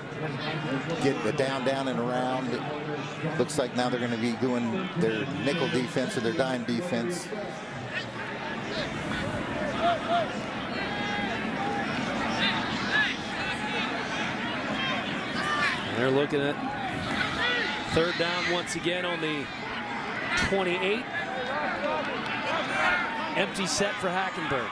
D: get the down, and around. It looks like now they're going to be doing their nickel defense or their dime defense.
A: And they're looking at 3rd down once again on the 28. Empty set for Hackenberg.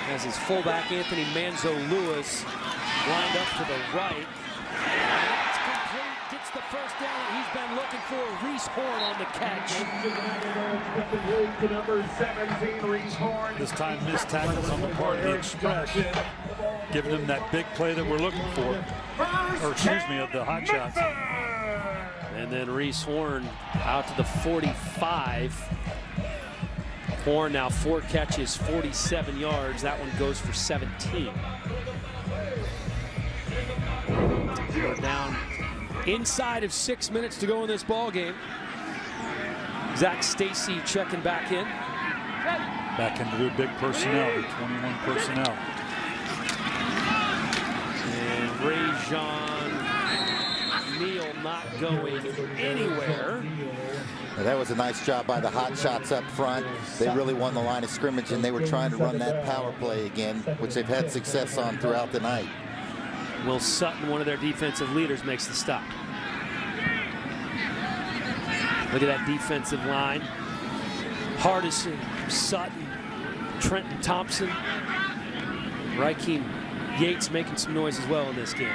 A: As his fullback Anthony Manzo Lewis lined up to the right. That's complete. Gets the first down that he's been looking for. Reese Horn on the catch.
C: This time missed tackles on the part of the Express, giving them that big play that we're looking for. Or excuse me, of the Hotshots.
A: And then Reese Horn out to the 45. Horn now 4 catches, 47 yards. That one goes for 17. We're down inside of 6 minutes to go in this ball game. Zach Stacy checking back in.
C: Back into their big personnel, their 21 personnel.
A: And Rajon Neal not going anywhere.
D: That was a nice job by the Hotshots up front. They really won the line of scrimmage, and they were trying to run that power play again, which they've had success on throughout the night.
A: Will Sutton, one of their defensive leaders, makes the stop. Look at that defensive line. Hardison, Sutton, Trenton Thompson, Raheem Yates making some noise as well in this game.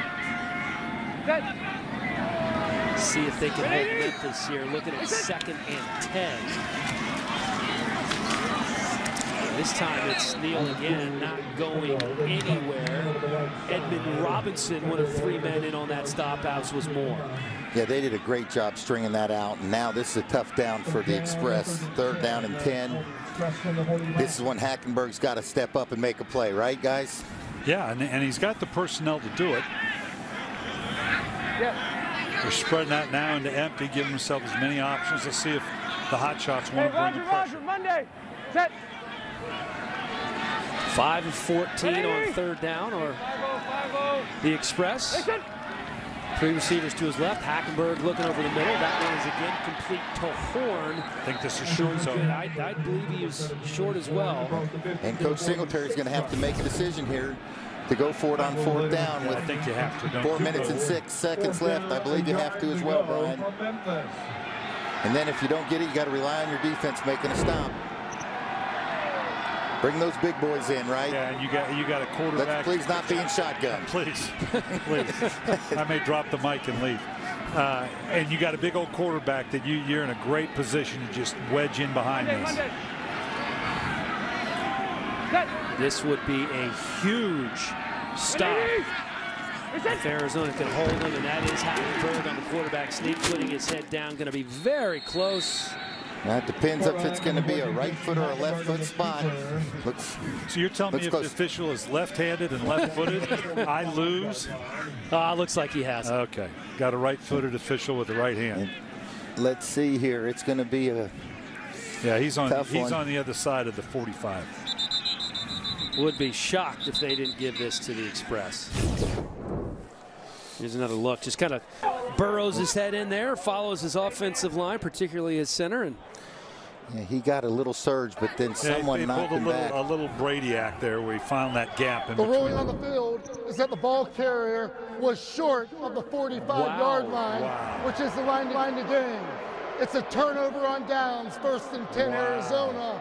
A: See if they can hold Memphis here. Looking at 2nd and 10. This time it's Neal again, not going anywhere. Edmund Robinson, one of 3 men in on that stop, as was Moore.
D: Yeah, they did a great job stringing that out. And now this is a tough down for the Express. 3rd down and 10. This is when Hackenberg's got to step up and make a play, right, guys?
C: Yeah, and he's got the personnel to do it. They're spreading that now into empty, giving themselves as many options. Let's see if the Hotshots want to bring the pressure.
K: Monday, set.
A: 5 of 14 on 3rd down, or the Express. 3 receivers to his left. Hackenberg looking over the middle. That one is again complete to Horn.
C: I think this is short zone.
A: I believe he is short as well.
D: And Coach Singletary's going to have to make a decision here to go for it on 4th down with
C: I think you have to.
D: 4 minutes and 6 seconds left. I believe you have to as well, Brian. And then if you don't get it, you got to rely on your defense making a stop. Bring those big boys in, right?
C: Yeah, and you got a quarterback.
D: Let's please not be in shotgun.
C: Please, please. I may drop the mic and leave. And you got a big old quarterback that you're in a great position to just wedge in behind this.
A: This would be a huge stop if Arizona can hold him, and that is Hackenberg on the quarterback sneak, putting his head down. Going to be very close.
D: That depends if it's going to be a right foot or a left foot spot.
C: So you're telling me if the official is left-handed and left-footed, I lose?
A: Looks like he has.
C: Okay. Got a right-footed official with the right hand.
D: And let's see here. It's going to be a
C: he's on
D: on
C: the other side of the 45.
A: Would be shocked if they didn't give this to the Express. Here's another look. Just kind of burrows his head in there, follows his offensive line, particularly his center. And
D: yeah, he got a little surge, but then someone knocked him back.
C: A little Brady-act there where he found that gap in
E: between. The ruling
C: them.
E: on the field is that the ball carrier was short of the 45-yard line, which is the line to gain. It's a turnover on downs, 1st and 10 Arizona.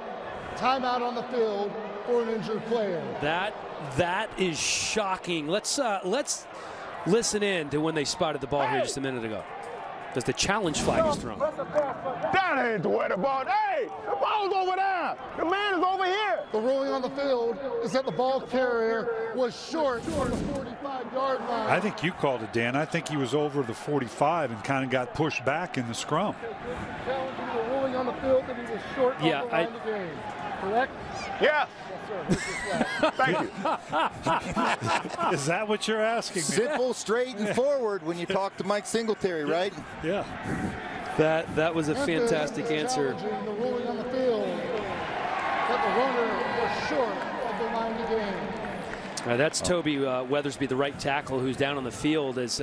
E: Timeout on the field for an injured player.
A: That is shocking. Let's listen in to when they spotted the ball here just a minute ago. Because the challenge flag is thrown.
L: That ain't the way the ball. Hey, the ball's over there. The man is over here.
E: The ruling on the field is that the ball carrier was short of the 45-yard line.
C: I think you called it, Dan. I think he was over the 45 and kind of got pushed back in the scrum.
E: Challenging the ruling on the field that he was short of the line of game. Correct?
L: Yeah.
E: Thank you.
C: Is that what you're asking me?
D: Simple, straight, and forward when you talk to Mike Singletary, right?
C: Yeah.
A: That was a fantastic answer.
E: The ruling on the field that the runner was short of the line to gain.
A: That's Toby Weathersby, the right tackle, who's down on the field as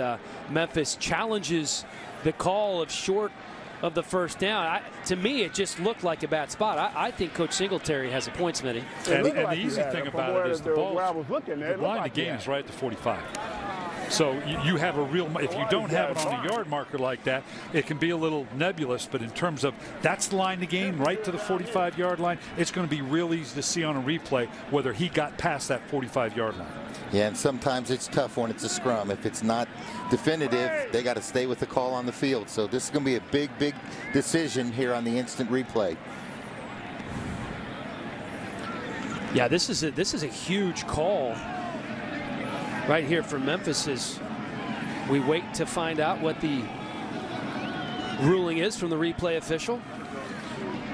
A: Memphis challenges the call of short of the first down. To me, it just looked like a bad spot. I think Coach Singletary has a point, Smitty.
C: And the easy thing about it is the line to gain is right at the 45. So you have a real, if you don't have it on a yard marker like that, it can be a little nebulous, but in terms of that's the line to gain right to the 45-yard line, it's going to be real easy to see on a replay whether he got past that 45-yard line.
D: Yeah, and sometimes it's tough when it's a scrum. If it's not definitive, they got to stay with the call on the field. So this is going to be a big, big decision here on the instant replay.
A: Yeah, this is a huge call right here for Memphis as we wait to find out what the ruling is from the replay official.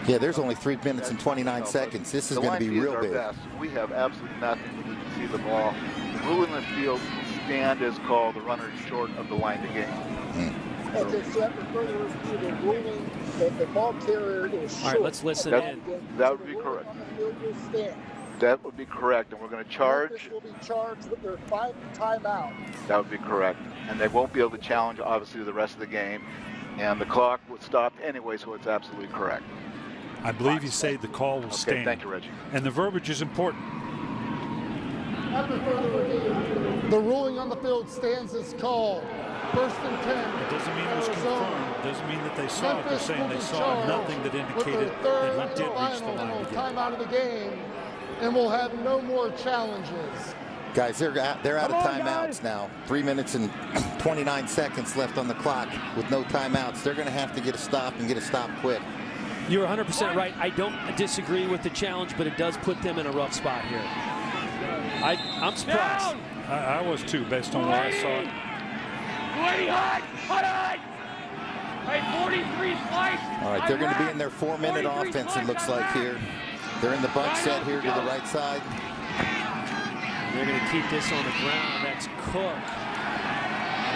D: Yeah, there's only 3 minutes and 29 seconds. This is going to be real big.
N: Best. We have absolutely nothing to see the ball. The rule in the field stand is called the runner is short of the line to gain.
E: Okay, so that refers to the ruling that the ball carrier is short.
A: All right, let's listen in.
N: That would be correct. That would be correct, and we're going to charge.
E: Memphis will be charged with their 5 timeout.
N: That would be correct, and they won't be able to challenge, obviously, the rest of the game, and the clock would stop anyway, so it's absolutely correct.
C: I believe you say the call will stand.
N: Thank you, Reggie.
C: And the verbiage is important.
E: After further review, the ruling on the field stands as called. First and 10.
C: It doesn't mean it was confirmed. It doesn't mean that they saw it. They're saying they saw nothing that indicated that he did reach the line.
E: Timeout of the game, and we'll have no more challenges.
D: Guys, they're out of timeouts now. 3 minutes and 29 seconds left on the clock with no timeouts. They're going to have to get a stop and get a stop quick.
A: You're 100% right. I don't disagree with the challenge, but it does put them in a rough spot here. I'm surprised.
C: I was too, based on what I saw.
O: 43 slice.
D: All right, they're going to be in their 4-minute offense, it looks like here. They're in the bunch set here to the right side.
A: They're going to keep this on the ground. That's Cook.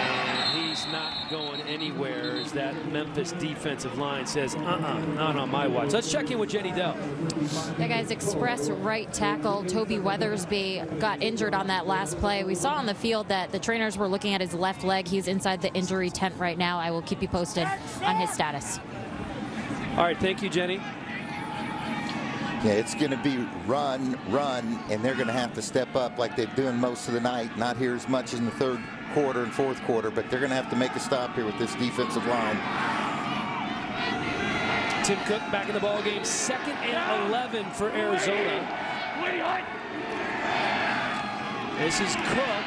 A: And he's not going anywhere as that Memphis defensive line says, not on my watch. Let's check in with Jenny Dell.
F: Yeah, guys, Express right tackle Toby Weathersby got injured on that last play. We saw on the field that the trainers were looking at his left leg. He's inside the injury tent right now. I will keep you posted on his status.
A: All right, thank you, Jenny.
D: Yeah, it's going to be run, and they're going to have to step up like they've been doing most of the night. Not here as much in the third quarter and fourth quarter, but they're going to have to make a stop here with this defensive line.
A: Tim Cook back in the ball game, 2nd and 11 for Arizona. This is Cook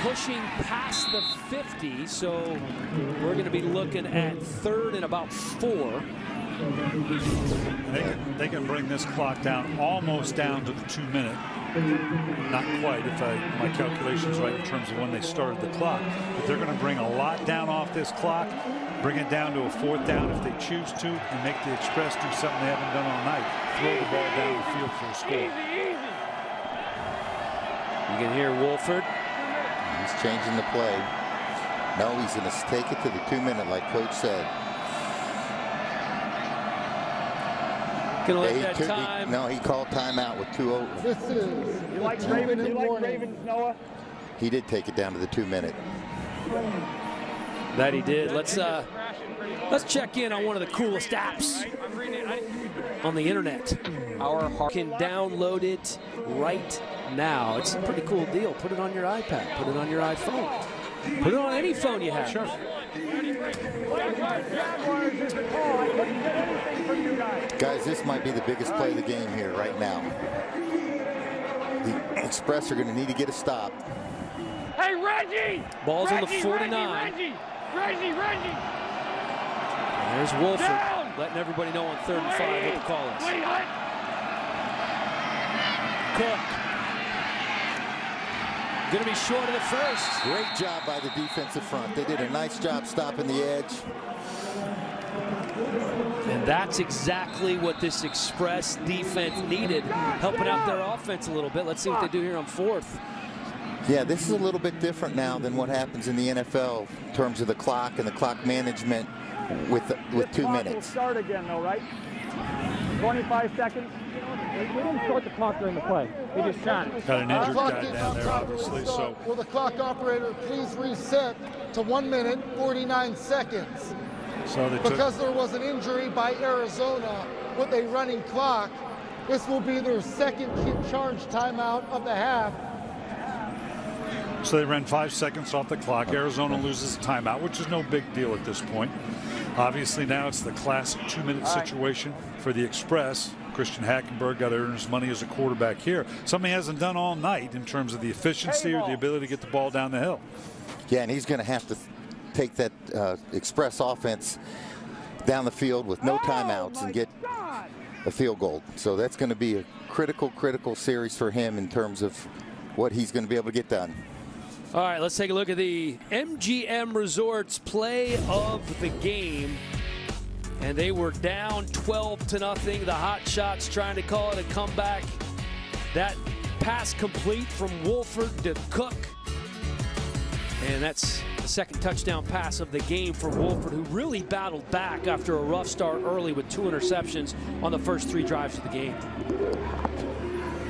A: pushing past the 50, so we're going to be looking at 3rd and about 4.
C: They can bring this clock down almost down to the 2-minute. Not quite, if my calculation's right in terms of when they started the clock. But they're going to bring a lot down off this clock, bring it down to a 4th down if they choose to, and make the Express do something they haven't done all night. Throw the ball down the field for a score.
A: You can hear Wolford.
D: He's changing the play. No, he's going to take it to the 2-minute like Coach said.
A: Gonna let that time.
D: He called timeout with 2:0.
E: This is
O: You like Ravens, Noah?
D: He did take it down to the 2-minute.
A: That he did. Let's check in on one of the coolest apps on the internet. Our Heart can download it right now. It's a pretty cool deal. Put it on your iPad. Put it on your iPhone. Put it on any phone you have.
C: Sure.
D: Guys, this might be the biggest play of the game here right now. The Express are going to need to get a stop.
O: Hey, Reggie!
A: Ball's on the 49.
O: Reggie!
A: There's Wolford letting everybody know on 3rd and 5 what the call is. Cook. Going to be short of the 1st.
D: Great job by the defensive front. They did a nice job stopping the edge.
A: And that's exactly what this Express defense needed, helping out their offense a little bit. Let's see what they do here on 4th.
D: Yeah, this is a little bit different now than what happens in the NFL in terms of the clock and the clock management with 2 minutes.
O: We'll start again, though, right? 25 seconds. We didn't start the clock during the play. We just shot it.
C: Got an injured guy down there, obviously. So,
E: will the clock operator please reset to 1 minute 49 seconds?
C: So
E: because there was an injury by Arizona with a running clock, this will be their 2nd charge timeout of the half.
C: So they ran 5 seconds off the clock. Arizona loses a timeout, which is no big deal at this point. Obviously now it's the classic 2-minute situation for the Express. Christian Hackenberg got to earn his money as a quarterback here. Something he hasn't done all night in terms of the efficiency or the ability to get the ball down the hill.
D: Yeah, and he's going to have to take that Express offense down the field with no timeouts and get a field goal. So that's going to be a critical series for him in terms of what he's going to be able to get done.
A: All right, let's take a look at the MGM Resorts play of the game. And they were down 12-0. The Hotshots trying to call it a comeback. That pass complete from Wolford to Cook. And that's the second touchdown pass of the game for Wolford, who really battled back after a rough start early with 2 interceptions on the first 3 drives of the game.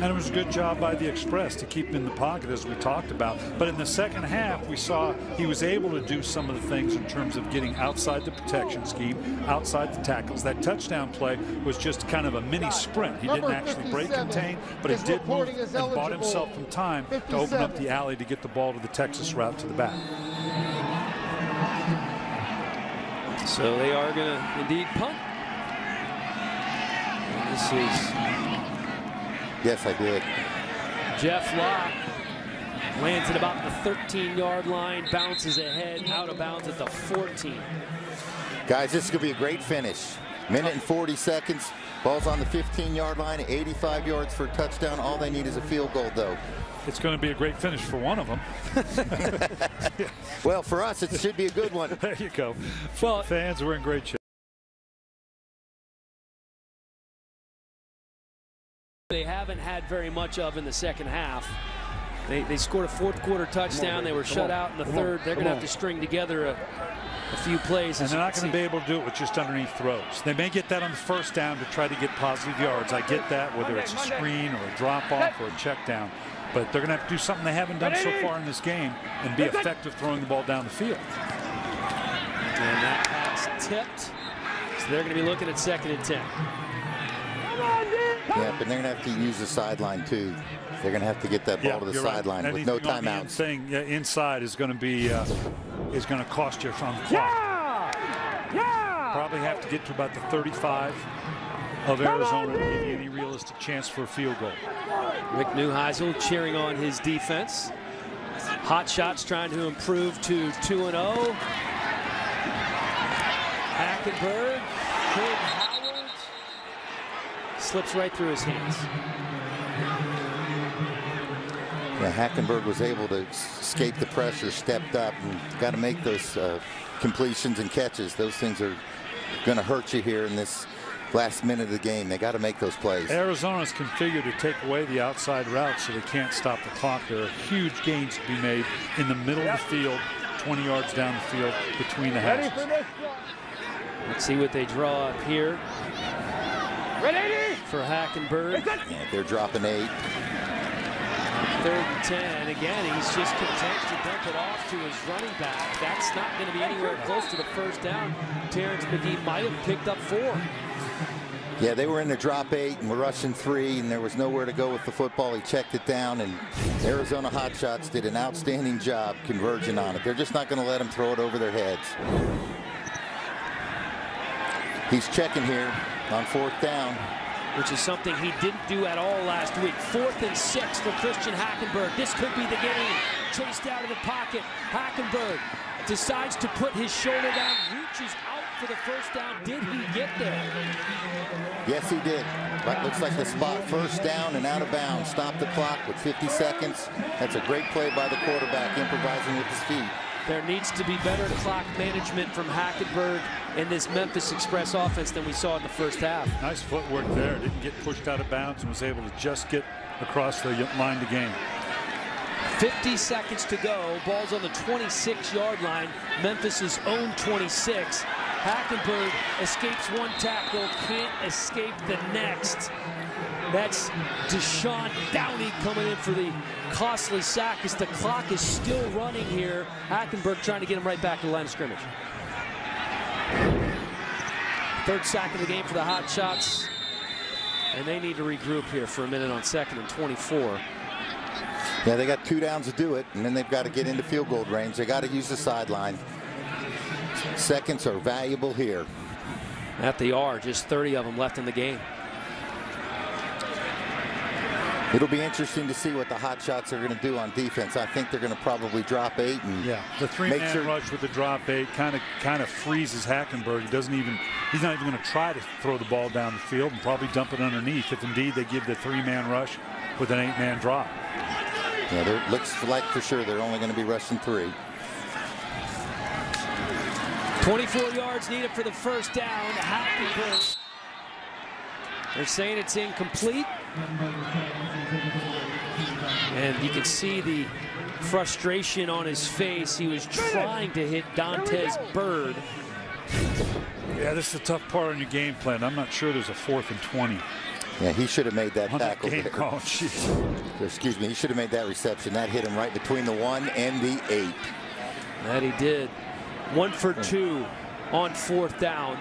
C: And it was a good job by the Express to keep him in the pocket, as we talked about. But in the second half, we saw he was able to do some of the things in terms of getting outside the protection scheme, outside the tackles. That touchdown play was just kind of a mini sprint. He didn't actually break contain, but he did move and bought himself some time to open up the alley to get the ball to the Texas route to the back.
A: So they are going to indeed punt. And this is...
D: Yes, I did.
A: Jeff Locke lands at about the 13-yard line, bounces ahead, out of bounds at the 14.
D: Guys, this is going to be a great finish. Minute and 40 seconds. Ball's on the 15-yard line, 85 yards for a touchdown. All they need is a field goal, though.
C: It's going to be a great finish for one of them.
D: Well, for us, it should be a good one.
C: There you go.
A: Well,
C: fans were in great shape.
A: They haven't had very much of in the second half. They scored a fourth-quarter touchdown. They were shut out in the third. They're going to have to string together a few plays.
C: And they're not going to be able to do it with just underneath throws. They may get that on the first down to try to get positive yards. I get that, whether it's a screen or a drop-off or a check down. But they're going to have to do something they haven't done so far in this game and be effective throwing the ball down the field.
A: And that pass tipped. So they're going to be looking at 2nd and 10.
D: Yeah, but they're going to have to use the sideline, too. They're going to have to get that ball to the sideline with no timeouts.
C: Thing inside is going to be is going to cost you from clock. Probably have to get to about the 35 of Arizona to give you any realistic chance for a field goal.
A: Rick Neuheisel cheering on his defense. Hotshots trying to improve to 2-0. Hackenberg, Craig Howard slips right through his hands.
D: Yeah, Hackenberg was able to escape the pressure, stepped up, and got to make those completions and catches. Those things are going to hurt you here in this last minute of the game. They got to make those plays.
C: Arizona's configured to take away the outside route so they can't stop the clock. There are huge gains to be made in the middle of the field, 20 yards down the field between the hashes.
A: Let's see what they draw up here. Ready for Hackenberg.
D: Yeah, they're dropping 8.
A: 3rd and 10. Again, he's just content to dump it off to his running back. That's not going to be anywhere close to the first down. Terrence McGee might have picked up 4.
D: Yeah, they were in the drop 8 and were rushing 3, and there was nowhere to go with the football. He checked it down, and Arizona Hotshots did an outstanding job converging on it. They're just not going to let them throw it over their heads. He's checking here on 4th down,
A: which is something he didn't do at all last week. 4th and 6 for Christian Hackenberg. This could be the game. Chased out of the pocket. Hackenberg decides to put his shoulder down, reaches out for the first down. Did he get there?
D: Yes, he did. But looks like the spot, 1st down and out of bounds. Stop the clock with 50 seconds. That's a great play by the quarterback, improvising with his feet.
A: There needs to be better clock management from Hackenberg in this Memphis Express offense than we saw in the first half.
C: Nice footwork there. Didn't get pushed out of bounds and was able to just get across the line to gain.
A: 50 seconds to go. Ball's on the 26-yard line. Memphis' own 26. Hackenberg escapes one tackle, can't escape the next. That's Deshaun Downey coming in for the costly sack as the clock is still running here. Hackenberg trying to get him right back to the line of scrimmage. 3rd sack of the game for the Hotshots. And they need to regroup here for a minute on 2nd and 24.
D: Yeah, they got 2 downs to do it, and then they've got to get into field goal range. They got to use the sideline. Seconds are valuable here.
A: That they are. Just 30 of them left in the game.
D: It'll be interesting to see what the Hotshots are going to do on defense. I think they're going to probably drop 8 and
C: the 3-man rush with the drop 8 kind of freezes Hackenberg. He's not even going to try to throw the ball down the field and probably dump it underneath if indeed they give the 3-man rush with an 8-man drop.
D: Yeah, it looks like for sure they're only going to be rushing 3.
A: 24 yards needed for the first down. Hackenberg. They're saying it's incomplete. And you can see the frustration on his face. He was trying to hit Dantes Bird.
C: Yeah, this is a tough part on your game plan. I'm not sure there's a 4th and 20.
D: Yeah, he should have made that tackle there.
C: Oh,
D: excuse me, he should have made that reception. That hit him right between the 1 and the 8.
A: That he did. 1 for 2 on 4th down.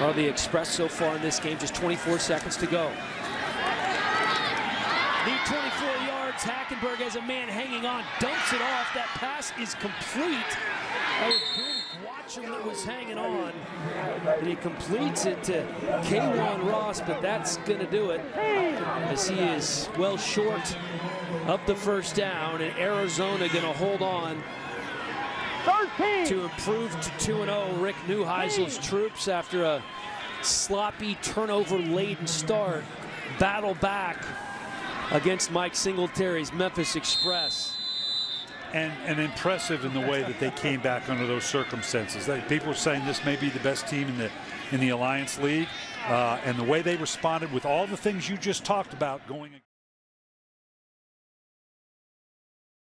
A: Are the Express so far in this game? Just 24 seconds to go. Need 24 yards. Hackenberg has a man hanging on, dumps it off. That pass is complete. That was good watching that was hanging on. And he completes it to K1 Ross, but that's going to do it as he is well short of the first down. And Arizona going to hold on to improve to 2-0. Rick Neuheisel's troops, after a sloppy turnover-laden start, battle back against Mike Singletary's Memphis Express.
C: And impressive in the way that they came back under those circumstances. People are saying this may be the best team in the Alliance League, and the way they responded with all the things you just talked about going.